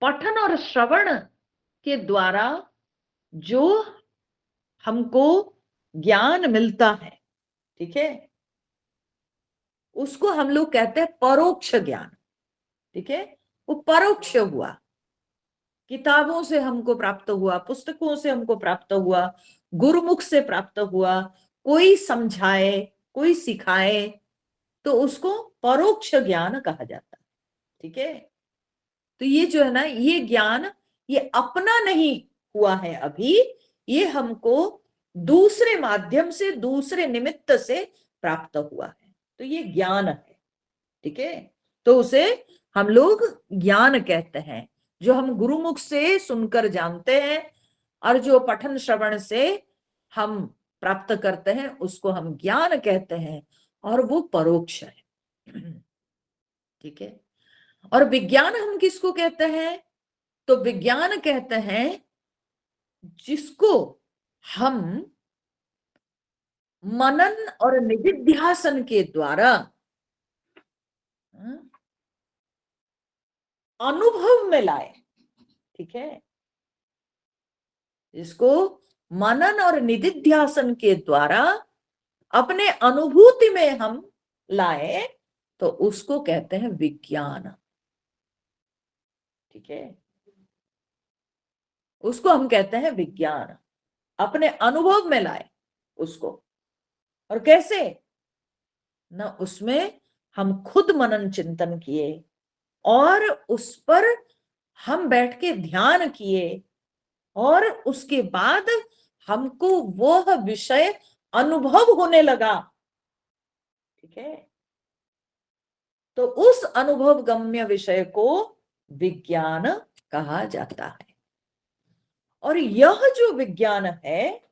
पठन और श्रवण के द्वारा जो हमको ज्ञान मिलता है, ठीक है, उसको हम लोग कहते हैं परोक्ष ज्ञान। ठीक है, वो परोक्ष हुआ, किताबों से हमको प्राप्त हुआ, पुस्तकों से हमको प्राप्त हुआ, गुरुमुख से प्राप्त हुआ, कोई समझाए कोई सिखाए, तो उसको परोक्ष ज्ञान कहा जाता है। ठीक है, तो ये जो है ना, ये ज्ञान ये अपना नहीं हुआ है अभी, ये हमको दूसरे माध्यम से दूसरे निमित्त से प्राप्त हुआ है, तो ये ज्ञान है। ठीक है, तो उसे हम लोग ज्ञान कहते हैं। जो हम गुरुमुख से सुनकर जानते हैं और जो पठन श्रवण से हम प्राप्त करते हैं, उसको हम ज्ञान कहते हैं, और वो परोक्ष है। ठीक है, और विज्ञान हम किसको कहते हैं? तो विज्ञान कहते हैं जिसको हम मनन और निधिध्यासन के द्वारा अनुभव में लाए। ठीक है, जिसको मनन और निधिध्यासन के द्वारा अपने अनुभूति में हम लाए, तो उसको कहते हैं विज्ञान। ठीक है, उसको हम कहते हैं विज्ञान, अपने अनुभव में लाए उसको। और कैसे ना, उसमें हम खुद मनन चिंतन किए और उस पर हम बैठ के ध्यान किए, और उसके बाद हमको वह विषय अनुभव होने लगा। ठीक है, तो उस अनुभव गम्य विषय को विज्ञान कहा जाता है। और यह जो विज्ञान है,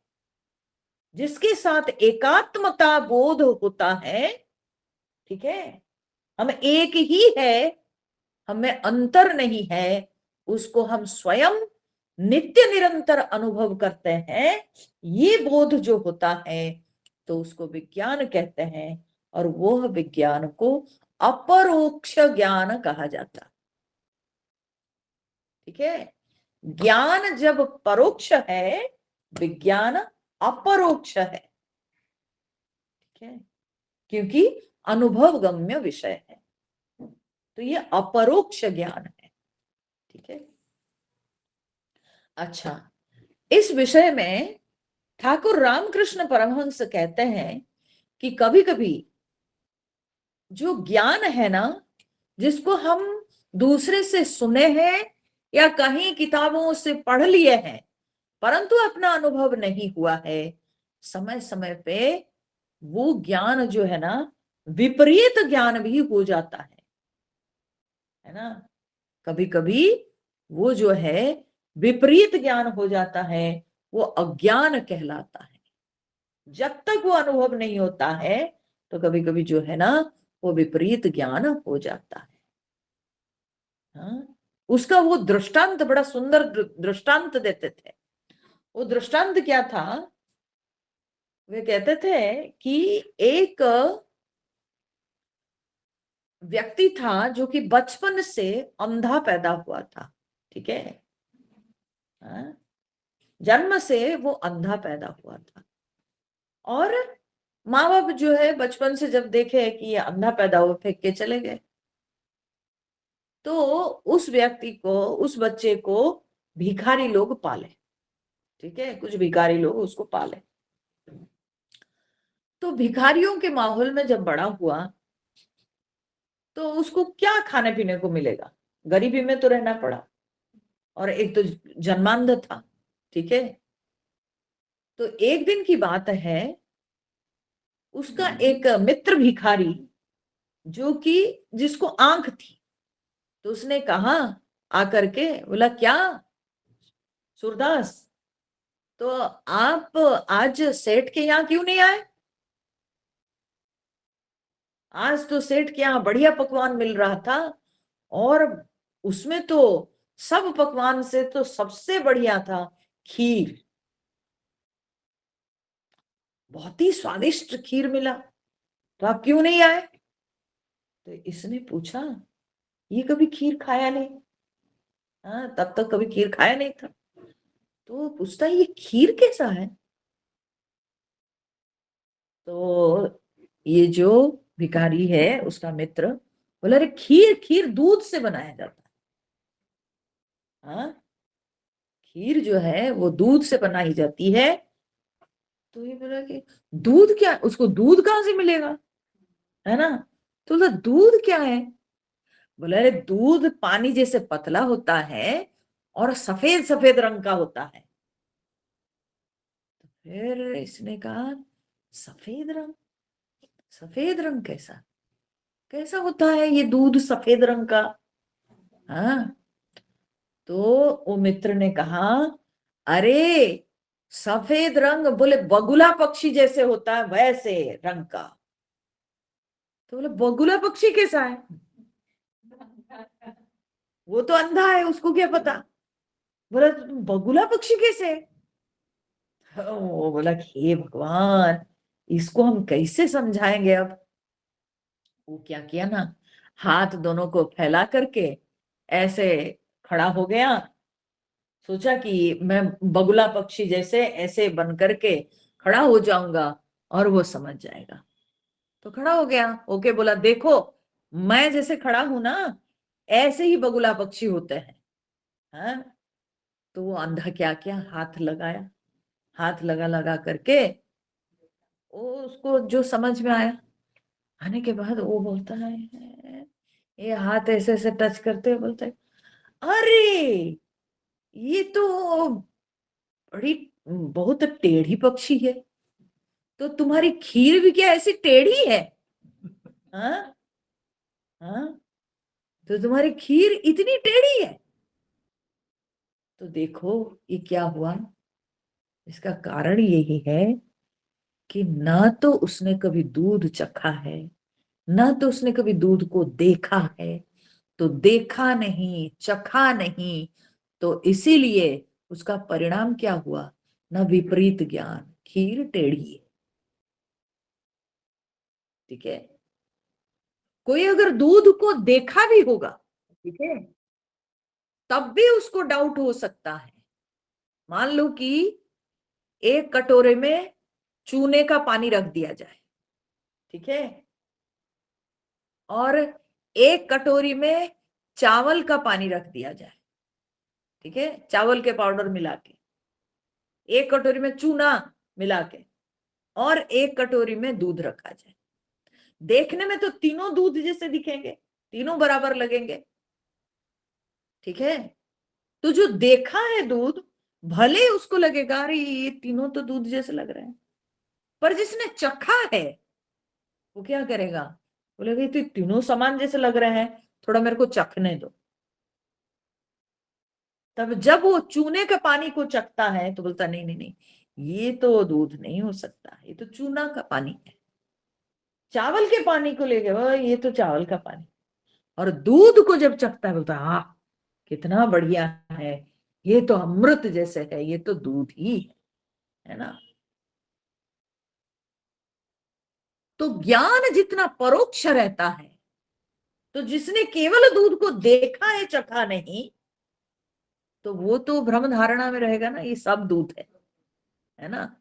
जिसके साथ एकात्मता बोध होता है, ठीक है, हम एक ही है, हमें अंतर नहीं है, उसको हम स्वयं नित्य निरंतर अनुभव करते हैं, ये बोध जो होता है, तो उसको विज्ञान कहते हैं। और वह विज्ञान को अपरोक्ष ज्ञान कहा जाता। ठीक है, ज्ञान जब परोक्ष है, विज्ञान अपरोक्ष है। ठीक है, क्योंकि अनुभव गम्य विषय है, तो ये अपरोक्ष ज्ञान है। ठीक है, अच्छा, इस विषय में ठाकुर रामकृष्ण परमहंस कहते हैं कि कभी कभी जो ज्ञान है ना, जिसको हम दूसरे से सुने हैं या कहीं किताबों से पढ़ लिए हैं, परंतु अपना अनुभव नहीं हुआ है, समय समय पे वो ज्ञान जो है ना, विपरीत ज्ञान भी हो जाता है ना। कभी कभी वो जो है विपरीत ज्ञान हो जाता है, वो अज्ञान कहलाता है। जब तक वो अनुभव नहीं होता है तो कभी कभी जो है ना वो विपरीत ज्ञान हो जाता है। हाँ? उसका वो दृष्टांत बड़ा सुंदर दृष्टांत देते थे। वो दृष्टांत क्या था? वे कहते थे कि एक व्यक्ति था जो कि बचपन से अंधा पैदा हुआ था। ठीक है। हाँ? जन्म से वो अंधा पैदा हुआ था, और माँ बाप जो है बचपन से जब देखे कि ये अंधा पैदा हुआ, फेंक के चले गए। तो उस व्यक्ति को, उस बच्चे को भिखारी लोग पाले। ठीक है, कुछ भिखारी लोग उसको पाले। तो भिखारियों के माहौल में जब बड़ा हुआ तो उसको क्या खाने पीने को मिलेगा? गरीबी में तो रहना पड़ा, और एक तो जन्मांध था। ठीक है। तो एक दिन की बात है, उसका एक मित्र भिखारी, जो कि जिसको आंख थी, तो उसने कहा आकर के, बोला क्या सूरदास, तो आप आज सेठ के यहाँ क्यों नहीं आए? आज तो सेठ के यहाँ बढ़िया पकवान मिल रहा था, और उसमें तो सब पकवान से तो सबसे बढ़िया था खीर। बहुत ही स्वादिष्ट खीर मिला, तो आप क्यों नहीं आए? तो इसने पूछा, ये कभी खीर खाया नहीं। हाँ, तब तक कभी खीर खाया नहीं था। तो पूछता है, ये खीर कैसा है? तो ये जो भिखारी है उसका मित्र बोला, अरे खीर, खीर दूध से बनाया जाता है। हाँ, खीर जो है वो दूध से बनाई जाती है। तो ये बोला कि दूध क्या, उसको दूध कहाँ से मिलेगा, है ना? तो बोला दूध क्या है? बोला, अरे दूध पानी जैसे पतला होता है और सफेद सफेद रंग का होता है। फिर इसने कहा, सफेद रंग? सफेद रंग कैसा, कैसा होता है ये दूध सफेद रंग का? हाँ। तो वो मित्र ने कहा, अरे सफेद रंग बोले बगुला पक्षी जैसे होता है वैसे रंग का। तो बोले बगुला पक्षी कैसा है? वो तो अंधा है, उसको क्या पता। बोला बगुला पक्षी कैसे? वो बोला कि हे भगवान, इसको हम कैसे समझाएंगे अब। वो क्या किया ना, हाथ दोनों को फैला करके ऐसे खड़ा हो गया। सोचा कि मैं बगुला पक्षी जैसे ऐसे बन करके खड़ा हो जाऊंगा और वो समझ जाएगा। तो खड़ा हो गया, ओके, बोला देखो, मैं जैसे खड़ा हूं ना, ऐसे ही बगुला पक्षी होते हैं। हाँ? तो वो अंधा क्या किया, हाथ लगाया, हाथ लगा लगा करके वो उसको जो समझ में आया, आने के बाद वो बोलता है, ये हाथ ऐसे ऐसे टच करते हुए बोलता है, अरे ये तो बड़ी बहुत टेढ़ी पक्षी है, तो तुम्हारी खीर भी क्या ऐसी टेढ़ी है? हाँ, हाँ, तो तुम्हारी खीर इतनी टेढ़ी है। तो देखो ये क्या हुआ, इसका कारण यही है कि ना तो उसने कभी दूध चखा है, ना तो उसने कभी दूध को देखा है। तो देखा नहीं, चखा नहीं, तो इसीलिए उसका परिणाम क्या हुआ ना, विपरीत ज्ञान, खीर टेढ़ी है। ठीक है। कोई अगर दूध को देखा भी होगा, ठीक है, तब भी उसको डाउट हो सकता है। मान लो कि एक कटोरे में चूने का पानी रख दिया जाए, ठीक है, और एक कटोरी में चावल का पानी रख दिया जाए, ठीक है, चावल के पाउडर मिला के, एक कटोरी में चूना मिला के, और एक कटोरी में दूध रखा जाए। देखने में तो तीनों दूध जैसे दिखेंगे, तीनों बराबर लगेंगे। ठीक है। तो जो देखा है दूध, भले उसको लगेगा अरे ये तीनों तो दूध जैसे लग रहे हैं, पर जिसने चखा है वो क्या करेगा, बोलेगा ये तो तीनों समान जैसे लग रहे हैं, थोड़ा मेरे को चखने दो। तब जब वो चूने के पानी को चखता है तो बोलता नहीं नहीं नहीं, ये तो दूध नहीं हो सकता, ये तो चूना का पानी है। चावल के पानी को लेके वो ये तो चावल का पानी, और दूध को जब चखता है बोलता है हाँ कितना बढ़िया है, ये तो अमृत जैसे है, ये तो दूध ही है ना। तो ज्ञान जितना परोक्ष रहता है, तो जिसने केवल दूध को देखा है चखा नहीं, तो वो तो भ्रम धारणा में रहेगा ना, ये सब दूध है ना।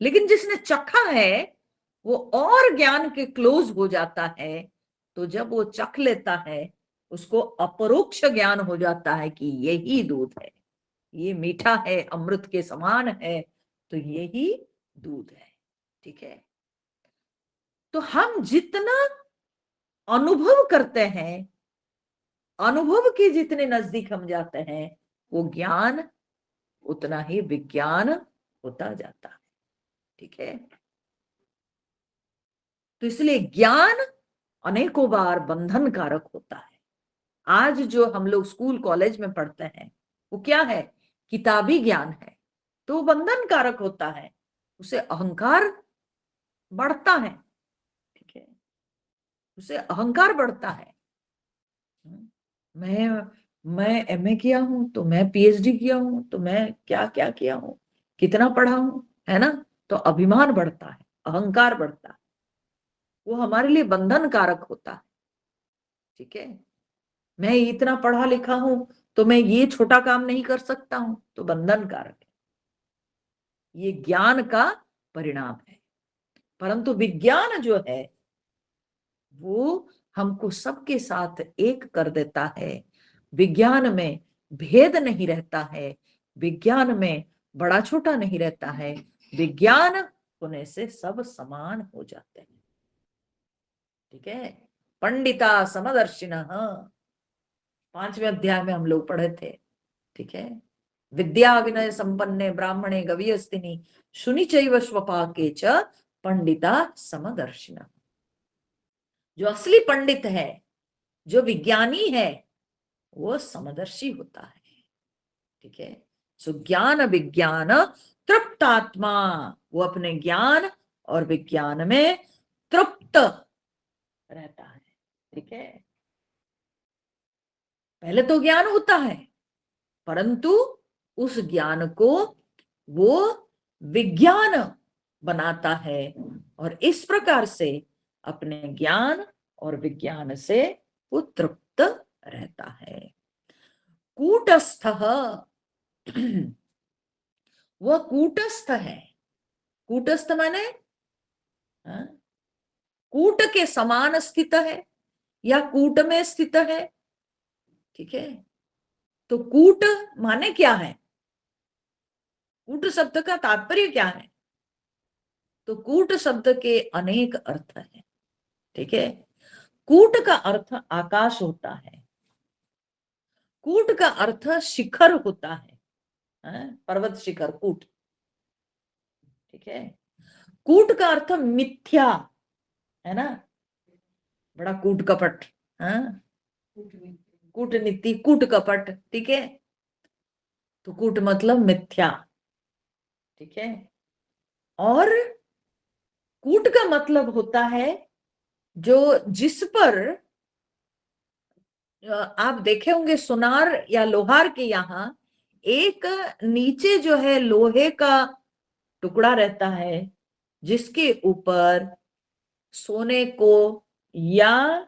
लेकिन जिसने चखा है वो और ज्ञान के क्लोज हो जाता है, तो जब वो चख लेता है उसको अपरोक्ष ज्ञान हो जाता है कि यही दूध है, ये मीठा है, अमृत के समान है, तो यही दूध है। ठीक है। तो हम जितना अनुभव करते हैं, अनुभव के जितने नजदीक हम जाते हैं, वो ज्ञान उतना ही विज्ञान होता जाता है। ठीक है। तो इसलिए ज्ञान अनेकों बार बंधन कारक होता है। आज जो हम लोग स्कूल कॉलेज में पढ़ते हैं वो क्या है, किताबी ज्ञान है, तो बंधन कारक होता है, उसे अहंकार बढ़ता है। ठीक है। उसे अहंकार बढ़ता है। मैं मैं एमए किया हूं, तो मैं पीएचडी किया हूं, तो मैं क्या क्या किया हूं, कितना पढ़ा हूं, है ना। तो अभिमान बढ़ता है, अहंकार बढ़ता है, वो हमारे लिए बंधन कारक होता है। ठीक है। मैं इतना पढ़ा लिखा हूं तो मैं ये छोटा काम नहीं कर सकता हूं, तो बंधन कारक है। ये ज्ञान का परिणाम है। परंतु विज्ञान जो है वो हमको सबके साथ एक कर देता है। विज्ञान में भेद नहीं रहता है, विज्ञान में बड़ा छोटा नहीं रहता है, विज्ञान होने से सब समान हो जाते हैं। ठीक है। पंडिता समदर्शिनः, 5वें अध्याय में हम लोग पढ़े थे। ठीक है। विद्या विनय संपन्ने ब्राह्मणे गवियस्तिनि शुनि चैव स्वपाके च पंडिता समदर्शिनः। जो असली पंडित है, जो विज्ञानी है, वो समदर्शी होता है। ठीक है। सो ज्ञान विज्ञान तृप्त आत्मा, वो अपने ज्ञान और विज्ञान में तृप्त रहता है। ठीक है। पहले तो ज्ञान होता है, परंतु उस ज्ञान को वो विज्ञान बनाता है, और इस प्रकार से अपने ज्ञान और विज्ञान से वो तृप्त रहता है। कूटस्थ वह कूटस्थ है। कूटस्थ माने हाँ, कूट के समान स्थित है या कूट में स्थित है। ठीक है। तो कूट माने क्या है, कूट शब्द का तात्पर्य क्या है, तो कूट शब्द के अनेक अर्थ हैं। ठीक है। कूट का अर्थ आकाश होता है, कूट का अर्थ शिखर होता है, पर्वत शिखर कूट। ठीक है। कूट का अर्थ मिथ्या है ना, बड़ा कूट कपट, हाँ, कूटनीति कूट कपट। ठीक है। तो कूट मतलब मिथ्या। ठीक है। और कूट का मतलब होता है जो जिस पर आप देखे होंगे सुनार या लोहार के यहाँ एक नीचे जो है लोहे का टुकड़ा रहता है, जिसके ऊपर सोने को या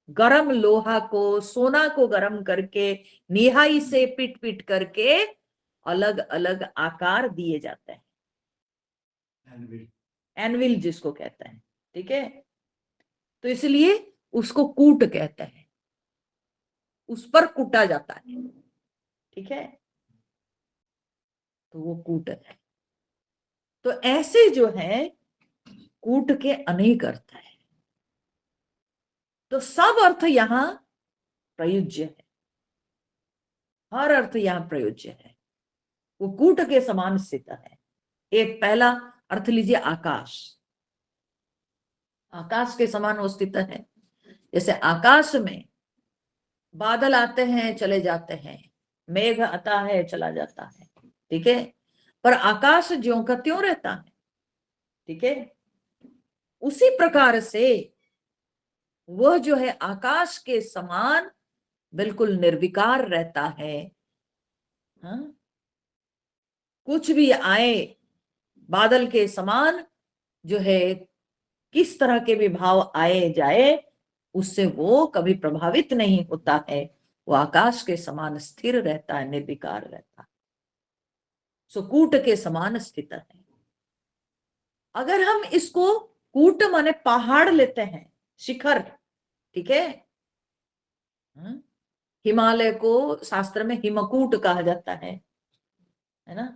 गरम लोहा को, सोना को गरम करके निहाई से पिट पिट करके अलग अलग आकार दिए जाते हैं। एनविल जिसको कहते हैं। ठीक है। तो इसलिए उसको कूट कहते हैं, उस पर कूटा जाता है। ठीक है। तो वो कूट है। तो ऐसे जो है कूट के अनेक अर्थ है, तो सब अर्थ यहां प्रयुज्य है, हर अर्थ यहां प्रयुज्य है। वो कूट के समान स्थित है। एक पहला अर्थ लीजिए आकाश, आकाश के समान वो स्थित है। जैसे आकाश में बादल आते हैं चले जाते हैं, मेघ आता है चला जाता है, ठीक है, पर आकाश ज्यों का त्यों रहता है, ठीक है। उसी प्रकार से वह जो है आकाश के समान बिल्कुल निर्विकार रहता है। हाँ? कुछ भी आए बादल के समान जो है, किस तरह के भी भाव आए जाए उससे वो कभी प्रभावित नहीं होता है। वो आकाश के समान स्थिर रहता है, निर्विकार रहता है, सुकूट के समान स्थित है। अगर हम इसको कूट माने पहाड़ लेते हैं, शिखर, ठीक है। हिमालय को शास्त्र में हिमकूट कहा जाता है ना,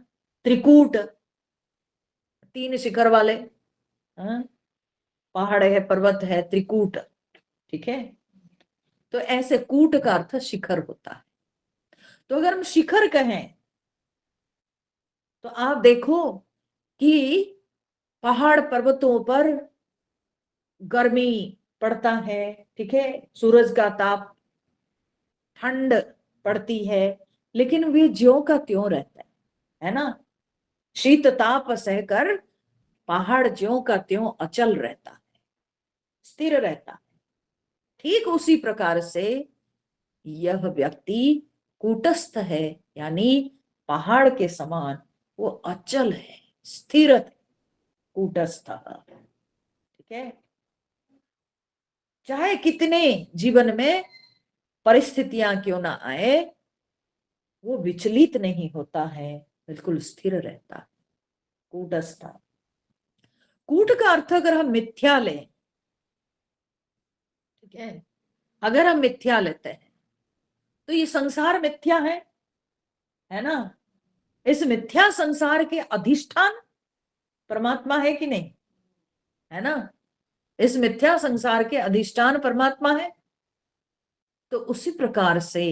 त्रिकूट, 3 शिखर वाले, हाँ? पहाड़ है, पर्वत है, त्रिकूट, ठीक है। तो ऐसे कूट का अर्थ शिखर होता है। तो अगर हम शिखर कहें तो आप देखो कि पहाड़ पर्वतों पर गर्मी पड़ता है, ठीक है, सूरज का ताप, ठंड पड़ती है, लेकिन वे ज्यों का त्यों रहता है ना। शीत ताप सहकर पहाड़ ज्यों का त्यों अचल रहता है, स्थिर रहता है। ठीक उसी प्रकार से यह व्यक्ति कूटस्थ है, यानी पहाड़ के समान वो अचल है, स्थिर है, कूटस्थ, ठीक है। चाहे कितने जीवन में परिस्थितियां क्यों ना आए, वो विचलित नहीं होता है, बिल्कुल स्थिर रहता है, कूटस्थ। कूट का अर्थ अगर हम मिथ्या लें, ठीक है, अगर हम मिथ्या लेते हैं तो ये संसार मिथ्या है ना। इस मिथ्या संसार के अधिष्ठान परमात्मा है कि नहीं, है ना। इस मिथ्या संसार के अधिष्ठान परमात्मा है। तो उसी प्रकार से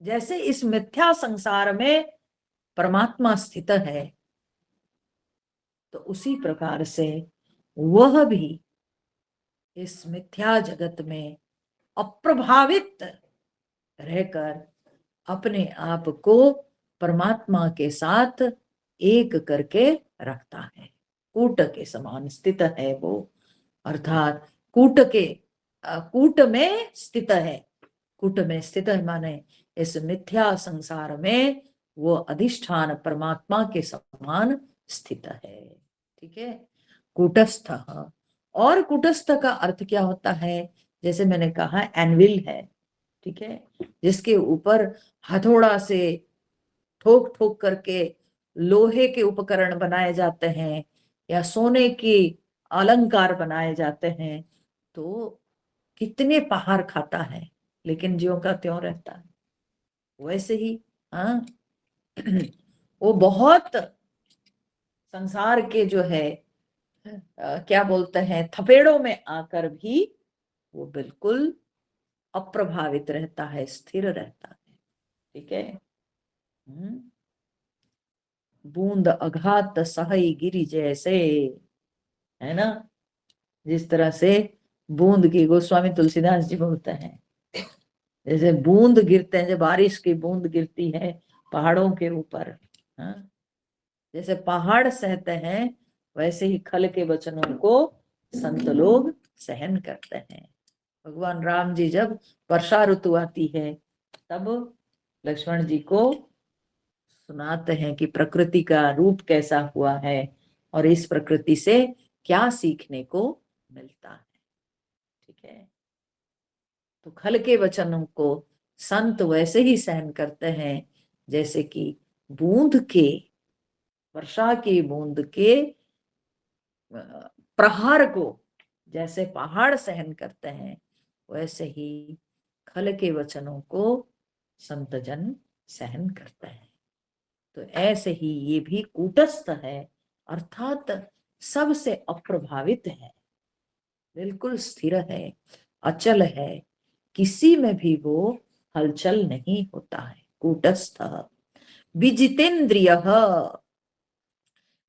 जैसे इस मिथ्या संसार में परमात्मा स्थित है, तो उसी प्रकार से वह भी इस मिथ्या जगत में अप्रभावित रहकर अपने आप को परमात्मा के साथ एक करके रखता है। कूट के समान स्थित है वो, अर्थात कूट में स्थित है। कूट में स्थित है माने इस मिथ्या संसार में वो अधिष्ठान परमात्मा के समान स्थित है, ठीक है। कूटस्थ। और कूटस्थ का अर्थ क्या होता है, जैसे मैंने कहा एनविल है, ठीक है, जिसके ऊपर हथौड़ा से ठोक ठोक करके लोहे के उपकरण बनाए जाते हैं या सोने की अलंकार बनाए जाते हैं, तो कितने पहाड़ खाता है लेकिन ज्यों का त्यों रहता है। वैसे ही हाँ, वो बहुत संसार के जो है क्या बोलते हैं थपेड़ों में आकर भी वो बिल्कुल अप्रभावित रहता है, स्थिर रहता है, ठीक है। बूंद अघात सही गिरी जैसे, है ना। जिस तरह से बूंद की, गोस्वामी तुलसीदास जी बोलते हैं, जैसे बूंद गिरते हैं, जब बारिश की बूंद गिरती है पहाड़ों के ऊपर, हाँ? जैसे पहाड़ सहते हैं वैसे ही खल के वचनों को संत लोग सहन करते हैं। भगवान राम जी जब वर्षा ऋतु आती है तब लक्ष्मण जी को सुनाते हैं कि प्रकृति का रूप कैसा हुआ है और इस प्रकृति से क्या सीखने को मिलता है, ठीक है। तो खल के वचनों को संत वैसे ही सहन करते हैं जैसे कि बूंद के, वर्षा की बूंद के प्रहार को जैसे पहाड़ सहन करते हैं, वैसे ही खल के वचनों को संतजन सहन करते हैं। तो ऐसे ही ये भी कूटस्थ है, अर्थात सबसे अप्रभावित है, बिल्कुल स्थिर है, अचल है, किसी में भी वो हलचल नहीं होता है, कूटस्थ। विजितेंद्रिय,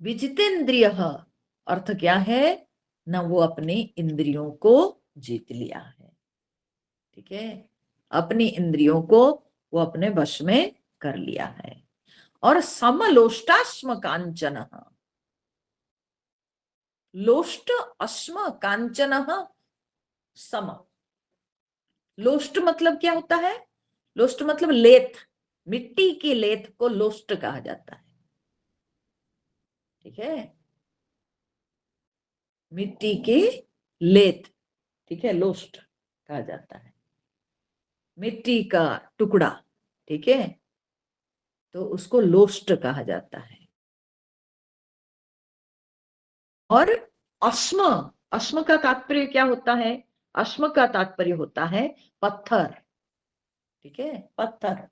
विजितेंद्रिय अर्थ क्या है ना, वो अपने इंद्रियों को जीत लिया है। ठीक है, अपनी इंद्रियों को वो अपने वश में कर लिया है। और समलोष्टाश्म कांचन, लोष्ट अश्म कांचन सम। लोष्ट मतलब क्या होता है? लोष्ट मतलब लेथ, मिट्टी की लेथ को लोष्ट कहा जाता है। ठीक है, मिट्टी की लेथ, ठीक है, लोष्ट कहा जाता है, मिट्टी का टुकड़ा। ठीक है, तो उसको लोष्ट कहा जाता है। और अश्म, अश्म का तात्पर्य क्या होता है? अश्म का तात्पर्य होता है पत्थर। ठीक है, पत्थर।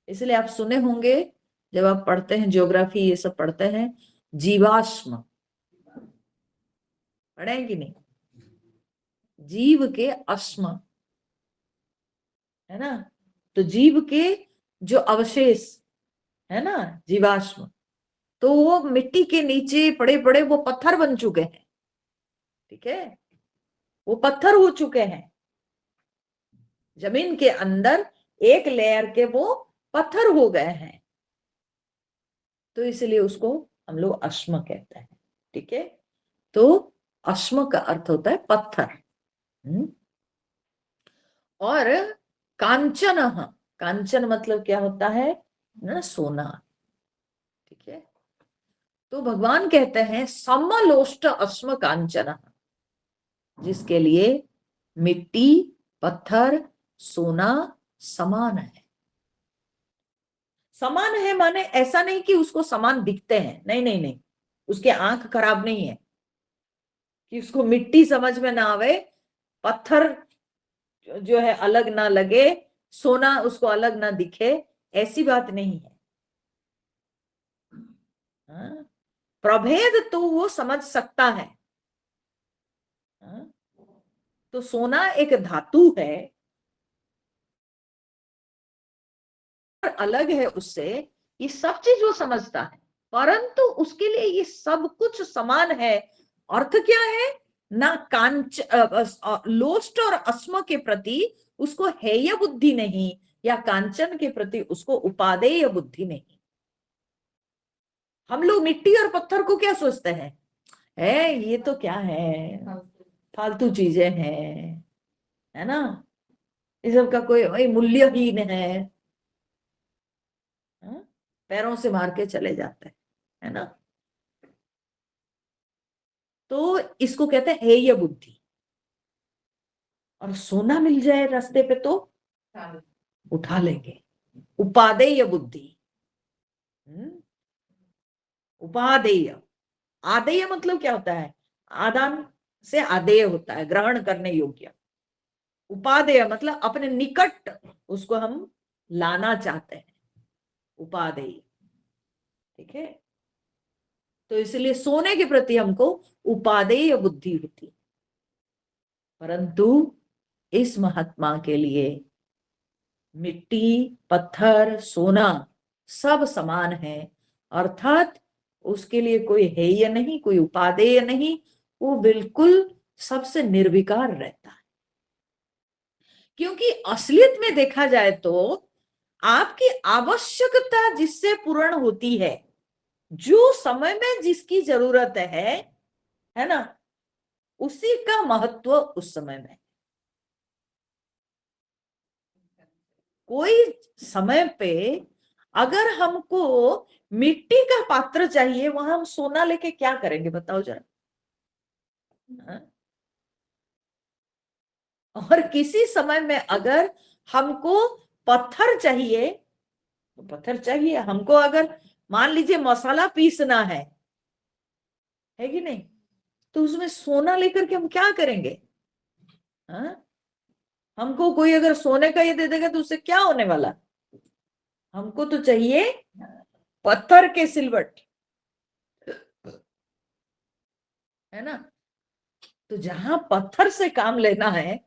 इसलिए आप सुने होंगे जब आप पढ़ते हैं ज्योग्राफी, ये सब पढ़ते हैं, जीवाश्म पढ़े हैं कि नहीं? जीव के अश्म, है ना, तो जीव के जो अवशेष है ना, जीवाश्म, तो वो मिट्टी के नीचे पड़े पड़े वो पत्थर बन चुके हैं। ठीक है, वो पत्थर हो चुके हैं, जमीन के अंदर एक लेयर के वो पत्थर हो गए हैं, तो इसलिए उसको हम लोग अश्म कहते हैं। ठीक है, तो अश्म का अर्थ होता है पत्थर। और कांचन, कांचन मतलब क्या होता है ना, सोना। ठीक है, तो भगवान कहते हैं समलोष्ट अश्म कांचन, जिसके लिए मिट्टी, पत्थर, सोना समान है। समान है माने ऐसा नहीं कि उसको समान दिखते हैं, नहीं नहीं नहीं, उसके आंख खराब नहीं है कि उसको मिट्टी समझ में ना आवे, पत्थर जो है अलग ना लगे, सोना उसको अलग ना दिखे, ऐसी बात नहीं है। हाँ? प्रभेद तो वो समझ सकता है। हाँ? तो सोना एक धातु है, और अलग है उससे, ये सब चीज वो समझता है, परंतु उसके लिए ये सब कुछ समान है। अर्थ क्या है ना, लोस्ट और अस्म के प्रति उसको हेय बुद्धि नहीं, या कांचन के प्रति उसको उपादेय बुद्धि नहीं। हम लोग मिट्टी और पत्थर को क्या सोचते हैं, ये तो क्या है, फालतू चीजें हैं, है ना, इस सब का कोई मूल्यहीन है। हाँ? पैरों से मार के चले जाते हैं, है ना। तो इसको कहते हैं हेय बुद्धि। और सोना मिल जाए रास्ते पे तो उठा लेंगे, उपादेय बुद्धि। हम्म? उपादेय, आदेय मतलब क्या होता है, आदान से आदेय होता है, ग्रहण करने योग्य। उपादेय मतलब अपने निकट उसको हम लाना चाहते हैं, उपादेय। ठीक है, तो इसलिए सोने के प्रति हमको उपादेय बुद्धि होती, परंतु इस महात्मा के लिए मिट्टी, पत्थर, सोना सब समान है, अर्थात उसके लिए कोई हेय नहीं, कोई उपादेय नहीं, वो बिल्कुल सबसे निर्विकार रहता है। क्योंकि असलियत में देखा जाए तो आपकी आवश्यकता जिससे पूर्ण होती है, जो समय में जिसकी जरूरत है ना, उसी का महत्व उस समय में। कोई समय पे अगर हमको मिट्टी का पात्र चाहिए, वहां हम सोना लेके क्या करेंगे बताओ जरा। हाँ? और किसी समय में अगर हमको पत्थर चाहिए, तो पत्थर चाहिए हमको। अगर मान लीजिए मसाला पीसना है कि नहीं, तो उसमें सोना लेकर के हम क्या करेंगे? हाँ? हमको कोई अगर सोने का ये दे देगा तो उससे क्या होने वाला? हमको तो चाहिए पत्थर के सिलवट, है ना। तो जहां पत्थर से काम लेना है,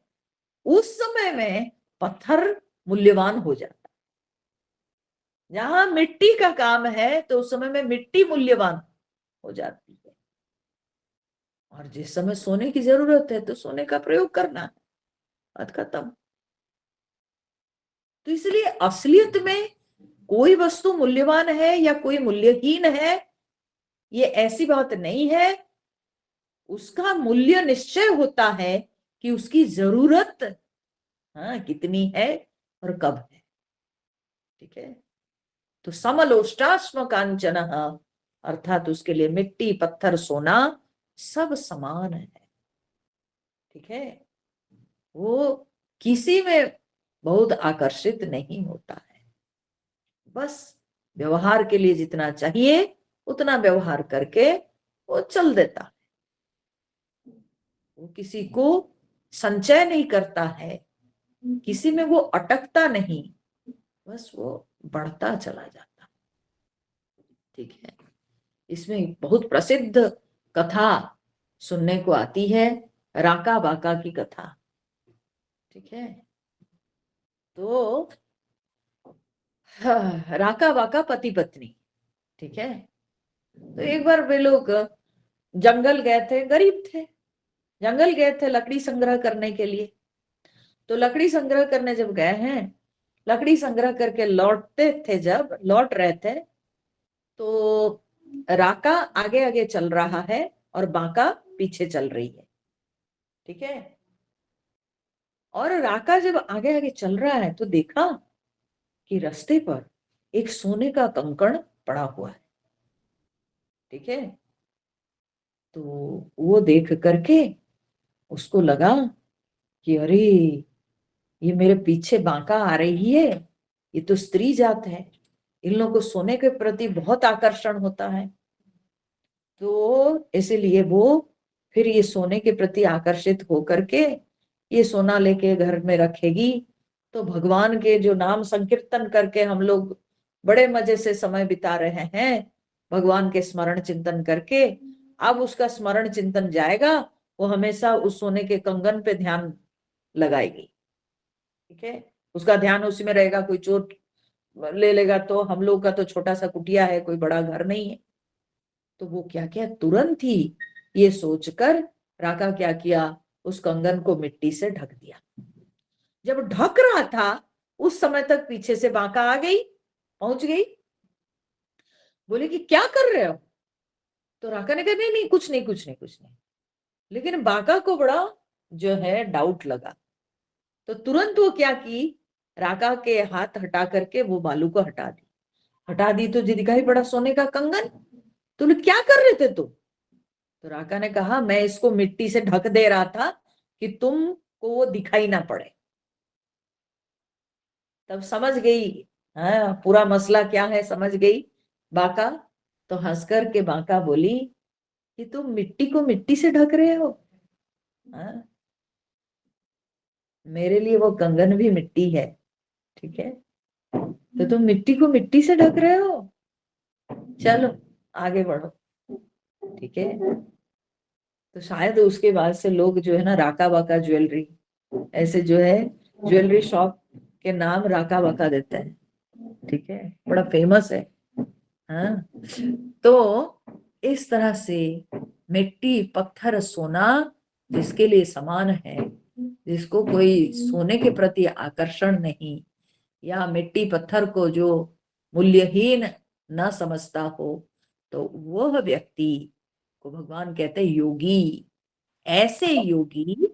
उस समय में पत्थर मूल्यवान हो जाता है। जहां मिट्टी का काम है तो उस समय में मिट्टी मूल्यवान। हो जाती है। और जिस समय सोने की जरूरत है तो सोने का प्रयोग करना है, बात खत्म। तो इसलिए असलियत में कोई वस्तु मूल्यवान है या कोई मूल्यहीन है, ये ऐसी बात नहीं है। उसका मूल्य निश्चय होता है कि उसकी जरूरत कितनी है और कब है। ठीक है। तो समलोष्टाश्म कांचन, अर्थात उसके लिए मिट्टी पत्थर सोना सब समान है। ठीक है। वो किसी में बहुत आकर्षित नहीं होता है, बस व्यवहार के लिए जितना चाहिए उतना व्यवहार करके वो चल देता है। वो किसी को संचय नहीं करता है, किसी में वो अटकता नहीं, बस वो बढ़ता चला जाता। ठीक है। इसमें बहुत प्रसिद्ध कथा सुनने को आती है, राका बाका की कथा। ठीक है। तो राका बाका पति पत्नी। ठीक है। तो एक बार वे लोग जंगल गए थे, गरीब थे, जंगल गए थे लकड़ी संग्रह करने के लिए। तो लकड़ी संग्रह करने जब गए हैं, लकड़ी संग्रह करके लौटते थे, जब लौट रहे थे तो राका आगे आगे चल रहा है और बाका पीछे चल रही है। ठीक है। और राका जब आगे आगे चल रहा है तो देखा कि रास्ते पर एक सोने का कंकड़ पड़ा हुआ है। ठीक है। तो वो देख करके उसको लगा कि अरे, ये मेरे पीछे बांका आ रही है, ये तो स्त्री जात है, इन लोगों को सोने के प्रति बहुत आकर्षण होता है। तो इसीलिए वो फिर ये सोने के प्रति आकर्षित होकर के ये सोना लेके घर में रखेगी। तो भगवान के जो नाम संकीर्तन करके हम लोग बड़े मजे से समय बिता रहे हैं, भगवान के स्मरण चिंतन करके, अब उसका स्मरण चिंतन जाएगा, वो हमेशा उस सोने के कंगन पे ध्यान लगाएगी। ठीक है। उसका ध्यान उसी में रहेगा, कोई चोर ले लेगा तो, हम लोग का तो छोटा सा कुटिया है, कोई बड़ा घर नहीं है। तो वो क्या किया, तुरंत ही ये सोचकर राका क्या किया, उस कंगन को मिट्टी से ढक दिया। जब ढक रहा था उस समय तक पीछे से बांका आ गई, पहुंच गई। बोले कि क्या कर रहे हो? तो राका ने कहा नहीं नहीं, कुछ नहीं कुछ नहीं कुछ नहीं। लेकिन बांका को बड़ा जो है डाउट लगा, तो तुरंत वो क्या की, राका के हाथ हटा करके वो बालू को हटा दी। हटा दी तो जी दिखाई पड़ा सोने का कंगन। तो बोले क्या कर रहे थे तुम? तो राका ने कहा मैं इसको मिट्टी से ढक दे रहा था कि तुमको वो दिखाई ना पड़े। तब समझ गई, हाँ पूरा मसला क्या है समझ गई बाका। तो हंसकर के बाका बोली कि तुम मिट्टी को मिट्टी से ढक रहे हो? हाँ, मेरे लिए वो कंगन भी मिट्टी है। ठीक है। तो तुम मिट्टी को मिट्टी से ढक रहे हो, चलो आगे बढ़ो। ठीक है। तो शायद उसके बाद से लोग जो है ना राका बाका ज्वेलरी, ऐसे जो है ज्वेलरी शॉप के नाम राका बाका देते हैं। ठीक है। बड़ा फेमस है। हाँ। तो इस तरह से मिट्टी पत्थर सोना जिसके लिए समान है, जिसको कोई सोने के प्रति आकर्षण नहीं, या मिट्टी पत्थर को जो मूल्यहीन न समझता हो, तो वह व्यक्ति को भगवान कहते हैं योगी। ऐसे योगी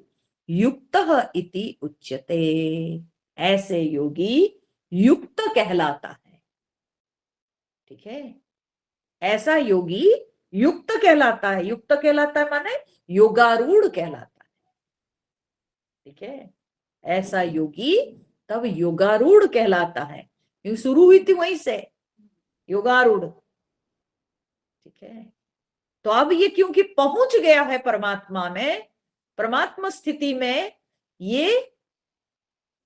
युक्तः इति उच्यते। ऐसे योगी युक्त कहलाता है। ठीक है। ऐसा योगी युक्त कहलाता है। युक्त कहलाता है माने योगारूढ़ कहलाता है। ठीक है। ऐसा योगी तब योगारूढ़ कहलाता है, क्योंकि शुरू हुई थी वहीं से, योगारूढ़। ठीक है। तो अब ये क्योंकि पहुंच गया है परमात्मा में, परमात्मा स्थिति में ये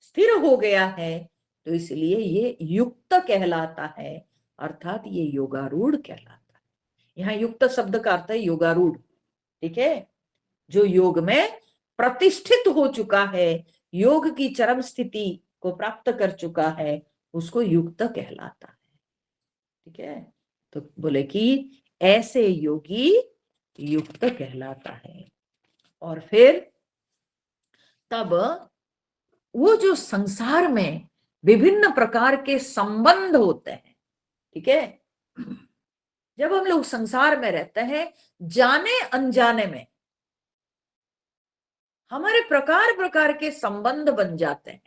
स्थिर हो गया है, तो इसलिए ये युक्त कहलाता है, अर्थात ये योगारूढ़ कहलाता है। यहाँ युक्त शब्द का अर्थ है योगारूढ़। ठीक है। जो योग में प्रतिष्ठित हो चुका है, योग की चरम स्थिति को प्राप्त कर चुका है, उसको युक्त कहलाता है। ठीक है। तो बोले कि ऐसे योगी युक्त कहलाता है। और फिर तब वो जो संसार में विभिन्न प्रकार के संबंध होते हैं, ठीक है, जब हम लोग संसार में रहते हैं, जाने अनजाने में हमारे प्रकार प्रकार के संबंध बन जाते हैं,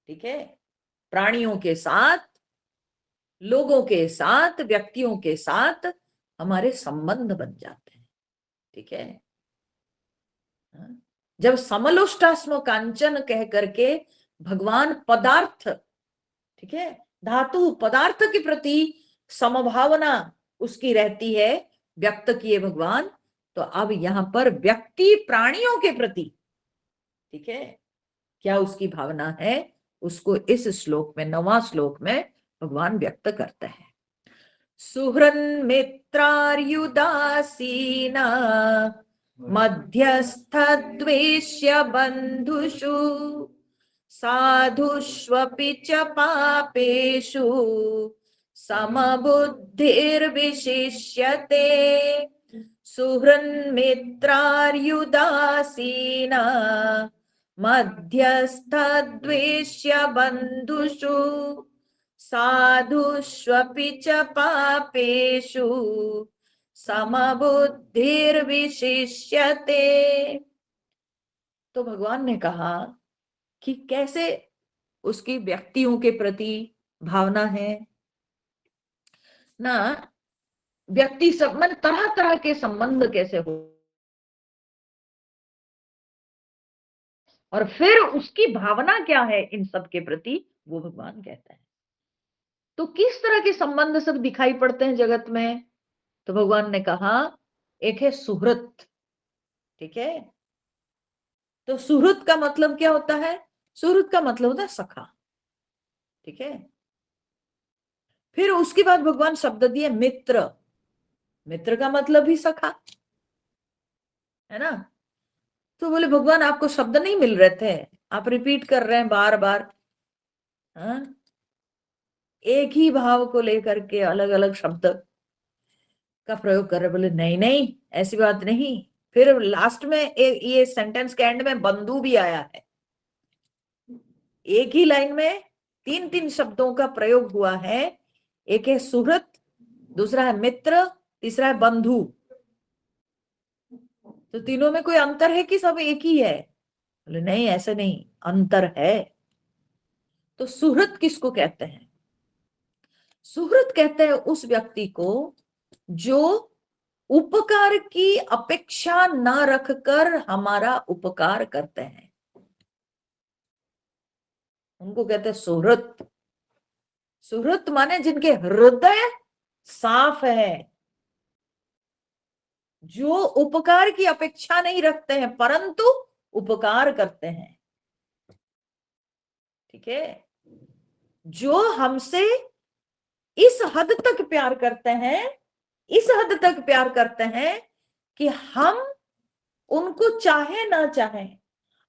ठीक है, प्राणियों के साथ, लोगों के साथ, व्यक्तियों के साथ हमारे संबंध बन जाते हैं, ठीक है। जब समलोष्टास्म कांचन कह करके भगवान पदार्थ, ठीक है, धातु पदार्थ के प्रति समभावना उसकी रहती है, व्यक्त किए भगवान, तो अब यहां पर व्यक्ति प्राणियों के प्रति, ठीक है, क्या उसकी भावना है, उसको इस श्लोक में, 9वां श्लोक में भगवान व्यक्त करते हैं। सुहृन् मित्रार्युदासीना मध्यस्थद्वेष्य बन्धुषु साधुष्वपि च पापेषु समबुद्धिर्विशिष्यते। सुहृन्मित्रार्युदासीना मध्यस्थद्वेष्य बन्धुषु साधुष्वपि च पापेषु समबुद्धिर्विशिष्यते। तो भगवान ने कहा कि कैसे उसकी व्यक्तियों के प्रति भावना है ना, व्यक्ति सब मन तरह तरह के संबंध कैसे हो, और फिर उसकी भावना क्या है इन सब के प्रति, वो भगवान कहता है। तो किस तरह के संबंध सब दिखाई पड़ते हैं जगत में, तो भगवान ने कहा एक है सुहृत, ठीक है, तो सुहृत का मतलब क्या होता है, सुहृत का मतलब होता है सखा, ठीक है। फिर उसके बाद भगवान शब्द दिए मित्र, मित्र का मतलब भी सखा है ना। तो बोले भगवान आपको शब्द नहीं मिल रहे थे, आप रिपीट कर रहे हैं बार बार, हाँ? एक ही भाव को लेकर के अलग अलग शब्द का प्रयोग कर रहे। बोले नहीं नहीं ऐसी बात नहीं। फिर लास्ट में ये सेंटेंस के एंड में बंधु भी आया है, एक ही लाइन में तीन तीन शब्दों का प्रयोग हुआ है, एक है सुहृत, दूसरा है मित्र, तीसरा है बंधु। तो तीनों में कोई अंतर है कि सब एक ही है, बोले नहीं ऐसे नहीं, अंतर है। तो सुहृत किसको कहते हैं, सुहृत कहते हैं उस व्यक्ति को जो उपकार की अपेक्षा न रखकर हमारा उपकार करते हैं, उनको कहते हैं सुहृत। सुहृत माने जिनके हृदय साफ है, जो उपकार की अपेक्षा नहीं रखते हैं परंतु उपकार करते हैं, ठीक है, जो हमसे इस हद तक प्यार करते हैं, इस हद तक प्यार करते हैं कि हम उनको चाहे ना चाहे,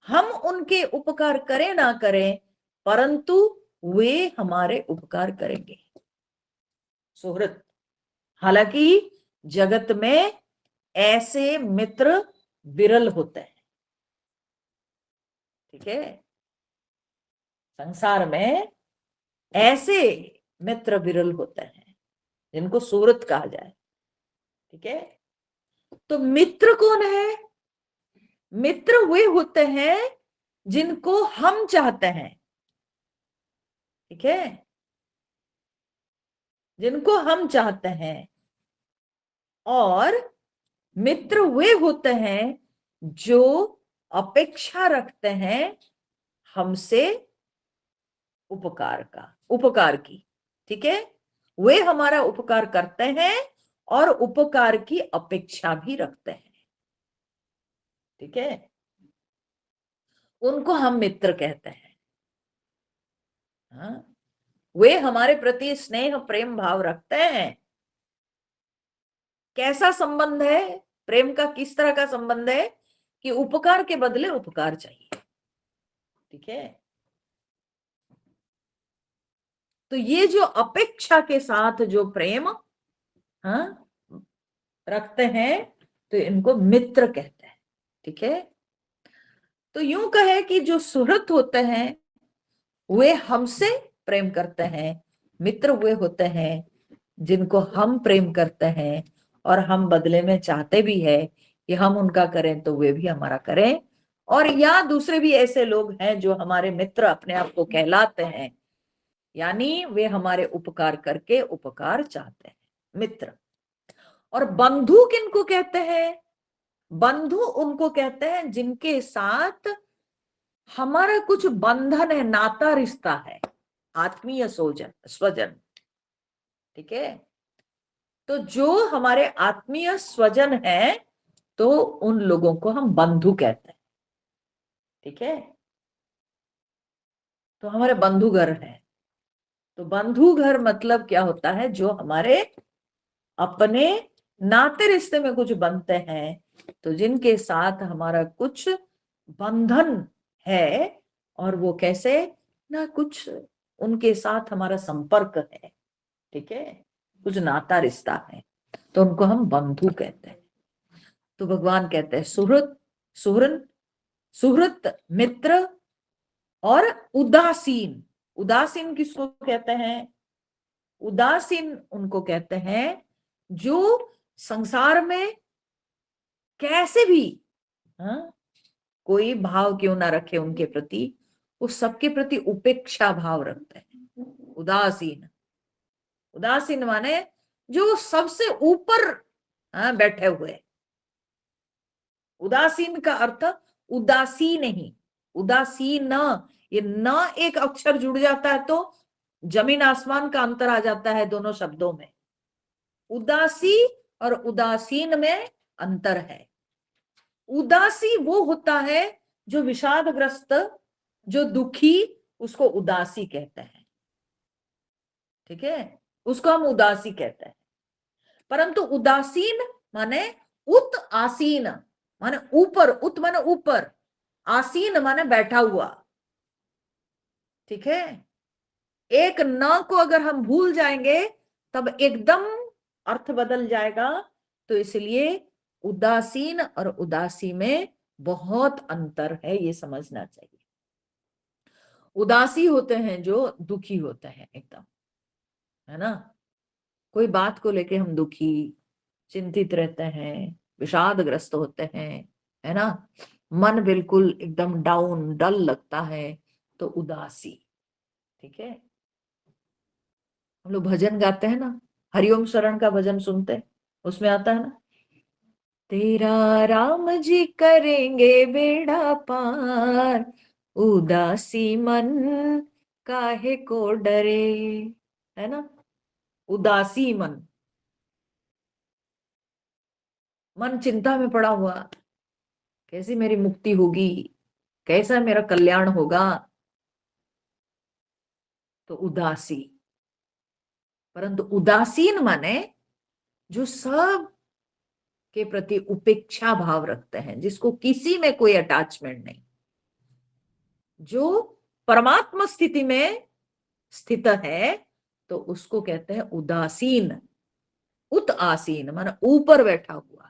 हम उनके उपकार करें ना करें, परंतु वे हमारे उपकार करेंगे, सुहृत। हालांकि जगत में ऐसे मित्र विरल होते हैं, ठीक है, संसार में ऐसे मित्र विरल होते हैं जिनको सुहृत कहा जाए, ठीक है। तो मित्र कौन है, मित्र वे होते हैं जिनको हम चाहते हैं, ठीक है, जिनको हम चाहते हैं। और मित्र वे होते हैं जो अपेक्षा रखते हैं हमसे उपकार का, उपकार की, ठीक है, वे हमारा उपकार करते हैं और उपकार की अपेक्षा भी रखते हैं, ठीक है, उनको हम मित्र कहते हैं। हाँ? वे हमारे प्रति स्नेह प्रेम भाव रखते हैं। कैसा संबंध है, प्रेम का किस तरह का संबंध है कि उपकार के बदले उपकार चाहिए, ठीक है। तो ये जो अपेक्षा के साथ जो प्रेम, हाँ, रखते हैं तो इनको मित्र कहते हैं। ठीक है, तो यूं कहे कि जो सुहृद होते हैं वे हमसे प्रेम करते हैं, मित्र वे होते हैं जिनको हम प्रेम करते हैं और हम बदले में चाहते भी है कि हम उनका करें तो वे भी हमारा करें। और या दूसरे भी ऐसे लोग हैं जो हमारे मित्र अपने आप को कहलाते हैं, यानी वे हमारे उपकार करके उपकार चाहते हैं, मित्र। और बंधु किनको कहते हैं? बंधु उनको कहते हैं जिनके साथ हमारा कुछ बंधन है, नाता रिश्ता है, आत्मीय सोजन स्वजन। ठीक है, तो जो हमारे आत्मीय स्वजन है तो उन लोगों को हम बंधु कहते हैं। ठीक है, तो हमारे बंधु घर है। तो बंधु घर मतलब क्या होता है? जो हमारे अपने नाते रिश्ते में कुछ बनते हैं, तो जिनके साथ हमारा कुछ बंधन है, और वो कैसे ना, कुछ उनके साथ हमारा संपर्क है। ठीक है, कुछ नाता रिश्ता है, तो उनको हम बंधु कहते हैं। तो भगवान कहते हैं सुहृद, सुहृन, सुहृत, मित्र और उदासीन। उदासीन किसको कहते हैं? उदासीन उनको कहते हैं जो संसार में कैसे भी, हाँ, कोई भाव क्यों ना रखे उनके प्रति, वो सबके प्रति उपेक्षा भाव रखते हैं। उदासीन, उदासीन माने जो सबसे ऊपर, हाँ, बैठे हुए। उदासीन का अर्थ उदासी नहीं, उदासीन न, ये न एक अक्षर जुड़ जाता है तो जमीन आसमान का अंतर आ जाता है दोनों शब्दों में। उदासी और उदासीन में अंतर है। उदासी वो होता है जो विषादग्रस्त, जो दुखी, उसको उदासी कहते हैं। ठीक है, उसको हम उदासी कहते हैं। परंतु उदासीन माने उत आसीन, माने ऊपर, उत माने ऊपर, आसीन माने बैठा हुआ। ठीक है, एक न को अगर हम भूल जाएंगे तब एकदम अर्थ बदल जाएगा। तो इसलिए उदासीन और उदासी में बहुत अंतर है, ये समझना चाहिए। उदासी होते हैं जो दुखी होते हैं एकदम, है ना, कोई बात को लेके हम दुखी, चिंतित रहते हैं, विषादग्रस्त होते हैं, है ना, मन बिल्कुल एकदम डाउन, डल लगता है, तो उदासी। ठीक है, हम लोग भजन गाते हैं ना, हरिओम शरण का भजन सुनते हैं, उसमें आता है ना, तेरा राम जी करेंगे बेड़ा पार, उदासी मन काहे को डरे, है ना, उदासी मन, मन चिंता में पड़ा हुआ, कैसी मेरी मुक्ति होगी, कैसा मेरा कल्याण होगा, तो उदासी। परंतु उदासीन माने जो सब के प्रति उपेक्षा भाव रखते हैं, जिसको किसी में कोई अटैचमेंट नहीं, जो परमात्मा स्थिति में स्थित है, तो उसको कहते हैं उदासीन। उत आसीन माने ऊपर बैठा हुआ,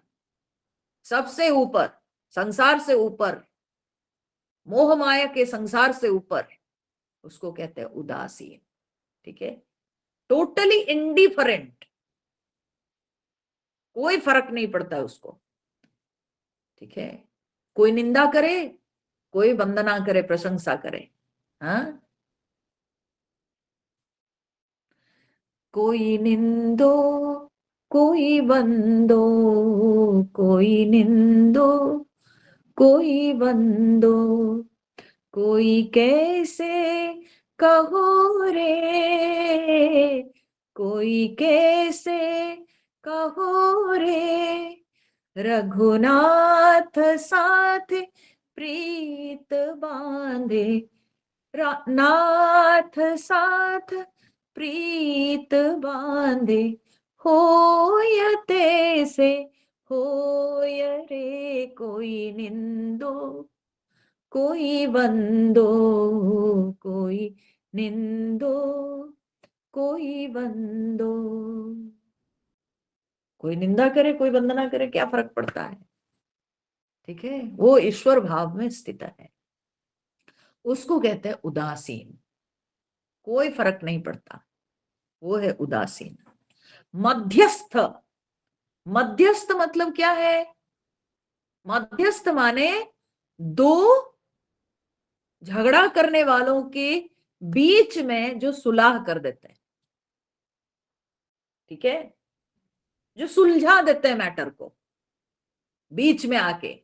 सबसे ऊपर, संसार से ऊपर, मोह माया के संसार से ऊपर, उसको कहते हैं उदासीन। ठीक है, टोटली इंडिफरेंट, कोई फर्क नहीं पड़ता उसको। ठीक है, कोई निंदा करे, कोई वंदना करे, प्रशंसा करे, हाँ, कोई निंदो, कोई वंदो, कोई निंदो, कोई वंदो, कोई कैसे कहो रे, कोई कैसे कहो रे, रघुनाथ साथ प्रीत बांधे, नाथ साथ प्रीत बांधे, होयते से होय रे, कोई निंदो, कोई वंदो, कोई निंदो, कोई वंदो। कोई निंदा करे कोई वंदना करे, क्या फर्क पड़ता है। ठीक है, वो ईश्वर भाव में स्थित है, उसको कहते हैं उदासीन। कोई फर्क नहीं पड़ता, वो है उदासीन। मध्यस्थ, मध्यस्थ मतलब क्या है? मध्यस्थ माने दो झगड़ा करने वालों के बीच में जो सुलह कर देते हैं। ठीक है, जो सुलझा देते हैं मैटर को, बीच में आके,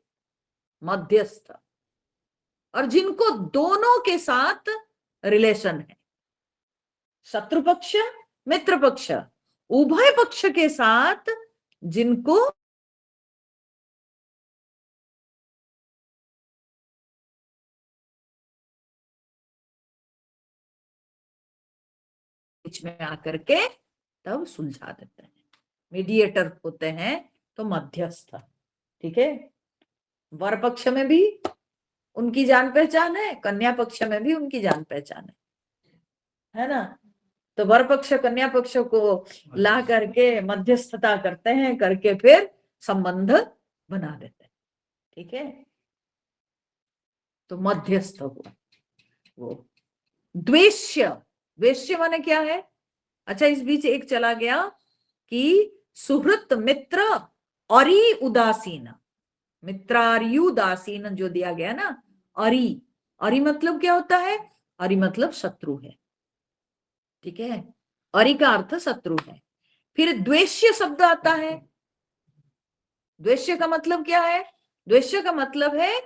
मध्यस्थ। और जिनको दोनों के साथ रिलेशन है, शत्रु पक्ष मित्र पक्ष उभय पक्ष के साथ जिनको बीच में आकर के तब सुलझा देते हैं, मीडिएटर होते हैं, तो मध्यस्थ। ठीक है, वर पक्ष में भी उनकी जान पहचान है, कन्या पक्ष में भी उनकी जान पहचान है ना। तो वर पक्ष कन्या पक्ष को ला करके मध्यस्थता करते हैं, करके फिर संबंध बना देते हैं। ठीक है, तो मध्यस्थ हुआ वो। द्वेष्य, द्वेष्य माने क्या है? अच्छा, इस बीच एक चला गया कि सुहृत मित्र अरि उदासीन, मित्रार्यु उदासीन जो दिया गया ना, अरि, अरि मतलब क्या होता है? अरि मतलब शत्रु है। ठीक है, अरि का अर्थ शत्रु है। फिर द्वेष्य शब्द आता है। द्वेष्य का मतलब क्या है? द्वेष्य का मतलब है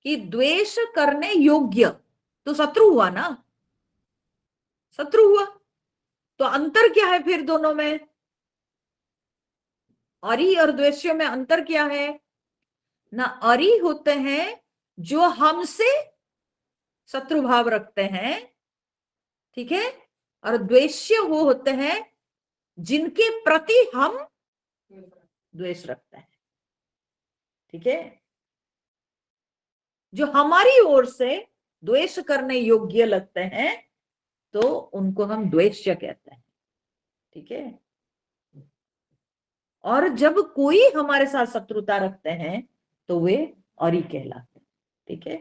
कि द्वेष करने योग्य, तो शत्रु हुआ ना, शत्रु हुआ। तो अंतर क्या है फिर दोनों में? अरि और द्वेष्य में अंतर क्या है ना? अरि होते हैं जो हमसे शत्रु भाव रखते हैं, ठीक है, और द्वेष्य वो होते हैं जिनके प्रति हम द्वेष रखते हैं। ठीक है, जो हमारी ओर से द्वेष करने योग्य लगते हैं तो उनको हम द्वेष्य कहते हैं। ठीक है, और जब कोई हमारे साथ शत्रुता रखते हैं तो वे अरि कहलाते हैं। ठीक है,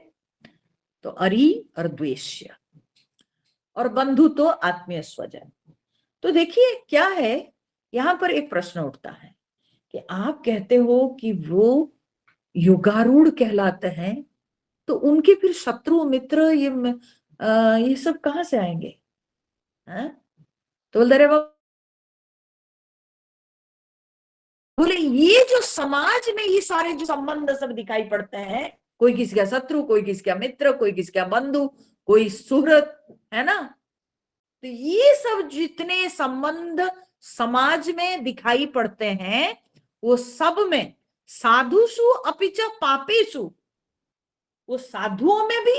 तो अरि और द्वेष्य। और बंधु तो आत्मीय स्वजन। तो देखिए क्या है, यहां पर एक प्रश्न उठता है कि आप कहते हो कि वो योगारूढ़ कहलाते हैं, तो उनके फिर शत्रु मित्र ये सब कहां से आएंगे? है? तो बोलते रहे, बोले ये जो समाज में ये सारे जो संबंध सब दिखाई पड़ते हैं, कोई किसी का शत्रु, कोई किसी का मित्र, कोई किसी का बंधु, कोई सुहृद, है ना। तो ये सब जितने संबंध समाज में दिखाई पड़ते हैं, वो सब में साधुषु अपिच पापेषु, वो साधुओं में भी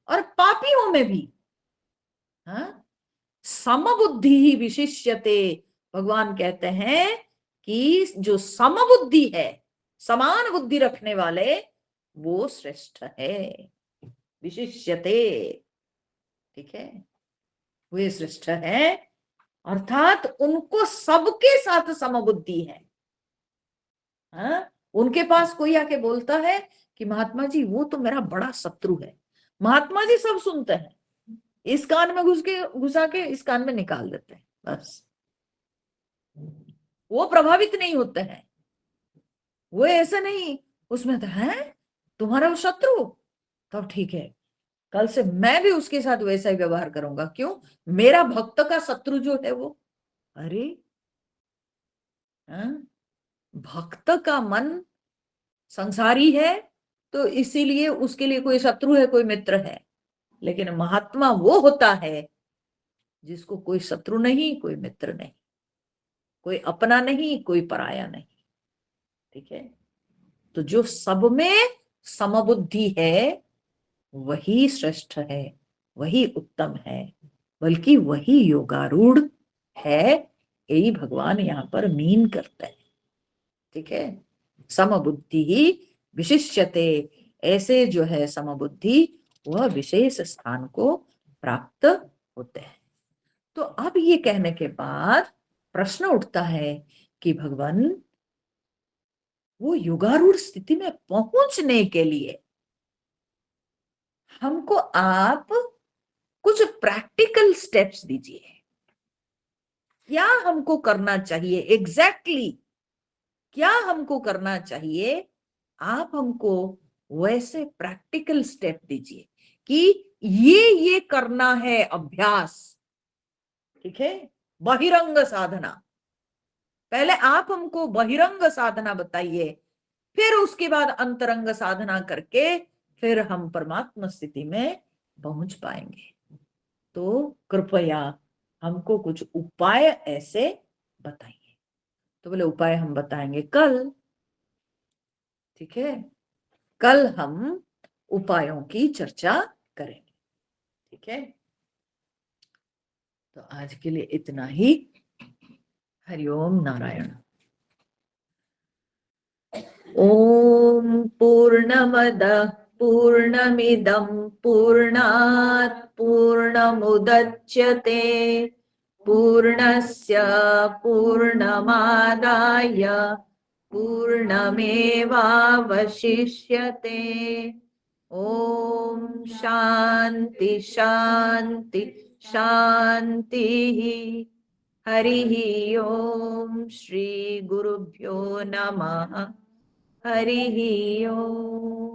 और पापियों में भी, हाँ, समबुद्धि ही विशिष्यते। भगवान कहते हैं कि जो समबुद्धि है, समान बुद्धि रखने वाले, वो श्रेष्ठ है, विशिष्यते। ठीक है, वे श्रेष्ठ है, अर्थात उनको सबके साथ समबुद्धि है। हाँ? उनके पास कोई आके बोलता है कि महात्मा जी वो तो मेरा बड़ा शत्रु है, महात्मा जी सब सुनते हैं, इस कान में घुसा के इस कान में निकाल देते हैं, बस। वो प्रभावित नहीं होते हैं, वो ऐसा नहीं, उसमें तो है तुम्हारा वो शत्रु, तब ठीक है, कल से मैं भी उसके साथ वैसा ही व्यवहार करूंगा। क्यों? मेरा भक्त का शत्रु जो है वो, अरे हाँ? भक्त का मन संसारी है, तो इसीलिए उसके लिए कोई शत्रु है कोई मित्र है। लेकिन महात्मा वो होता है जिसको कोई शत्रु नहीं, कोई मित्र नहीं, कोई अपना नहीं, कोई पराया नहीं। ठीक है, तो जो सब में समबुद्धि है वही श्रेष्ठ है, वही उत्तम है, बल्कि वही योगारूढ़ है, यही भगवान यहाँ पर मीन करते हैं। ठीक है, समबुद्धि ही विशिष्यते, ऐसे जो है समबुद्धि वह विशेष स्थान को प्राप्त होते हैं। तो अब ये कहने के बाद प्रश्न उठता है कि भगवान वो युगारूढ़ स्थिति में पहुंचने के लिए हमको आप कुछ प्रैक्टिकल स्टेप्स दीजिए। क्या हमको करना चाहिए एग्जैक्टली क्या हमको करना चाहिए, आप हमको वैसे प्रैक्टिकल स्टेप दीजिए कि ये करना है अभ्यास। ठीक है, बहिरंग साधना। पहले आप हमको बहिरंग साधना बताइए, फिर उसके बाद अंतरंग साधना करके फिर हम परमात्मा स्थिति में पहुंच पाएंगे। तो कृपया हमको कुछ उपाय ऐसे बताइए। तो बोले उपाय हम बताएंगे कल। ठीक है, कल हम उपायों की चर्चा करेंगे। ठीक है, तो आज के लिए इतना ही। हरिओम नारायण। ओम पूर्णमद पूर्णमिदं पूर्णात् पूर्णमुदच्यते पूर्णस्य पूर्णमादाय पूर्णमेवावशिष्यते। ओम शांति शांति शांति। हरिः ओम श्री गुरुभ्यो नमः। हरिः ओम।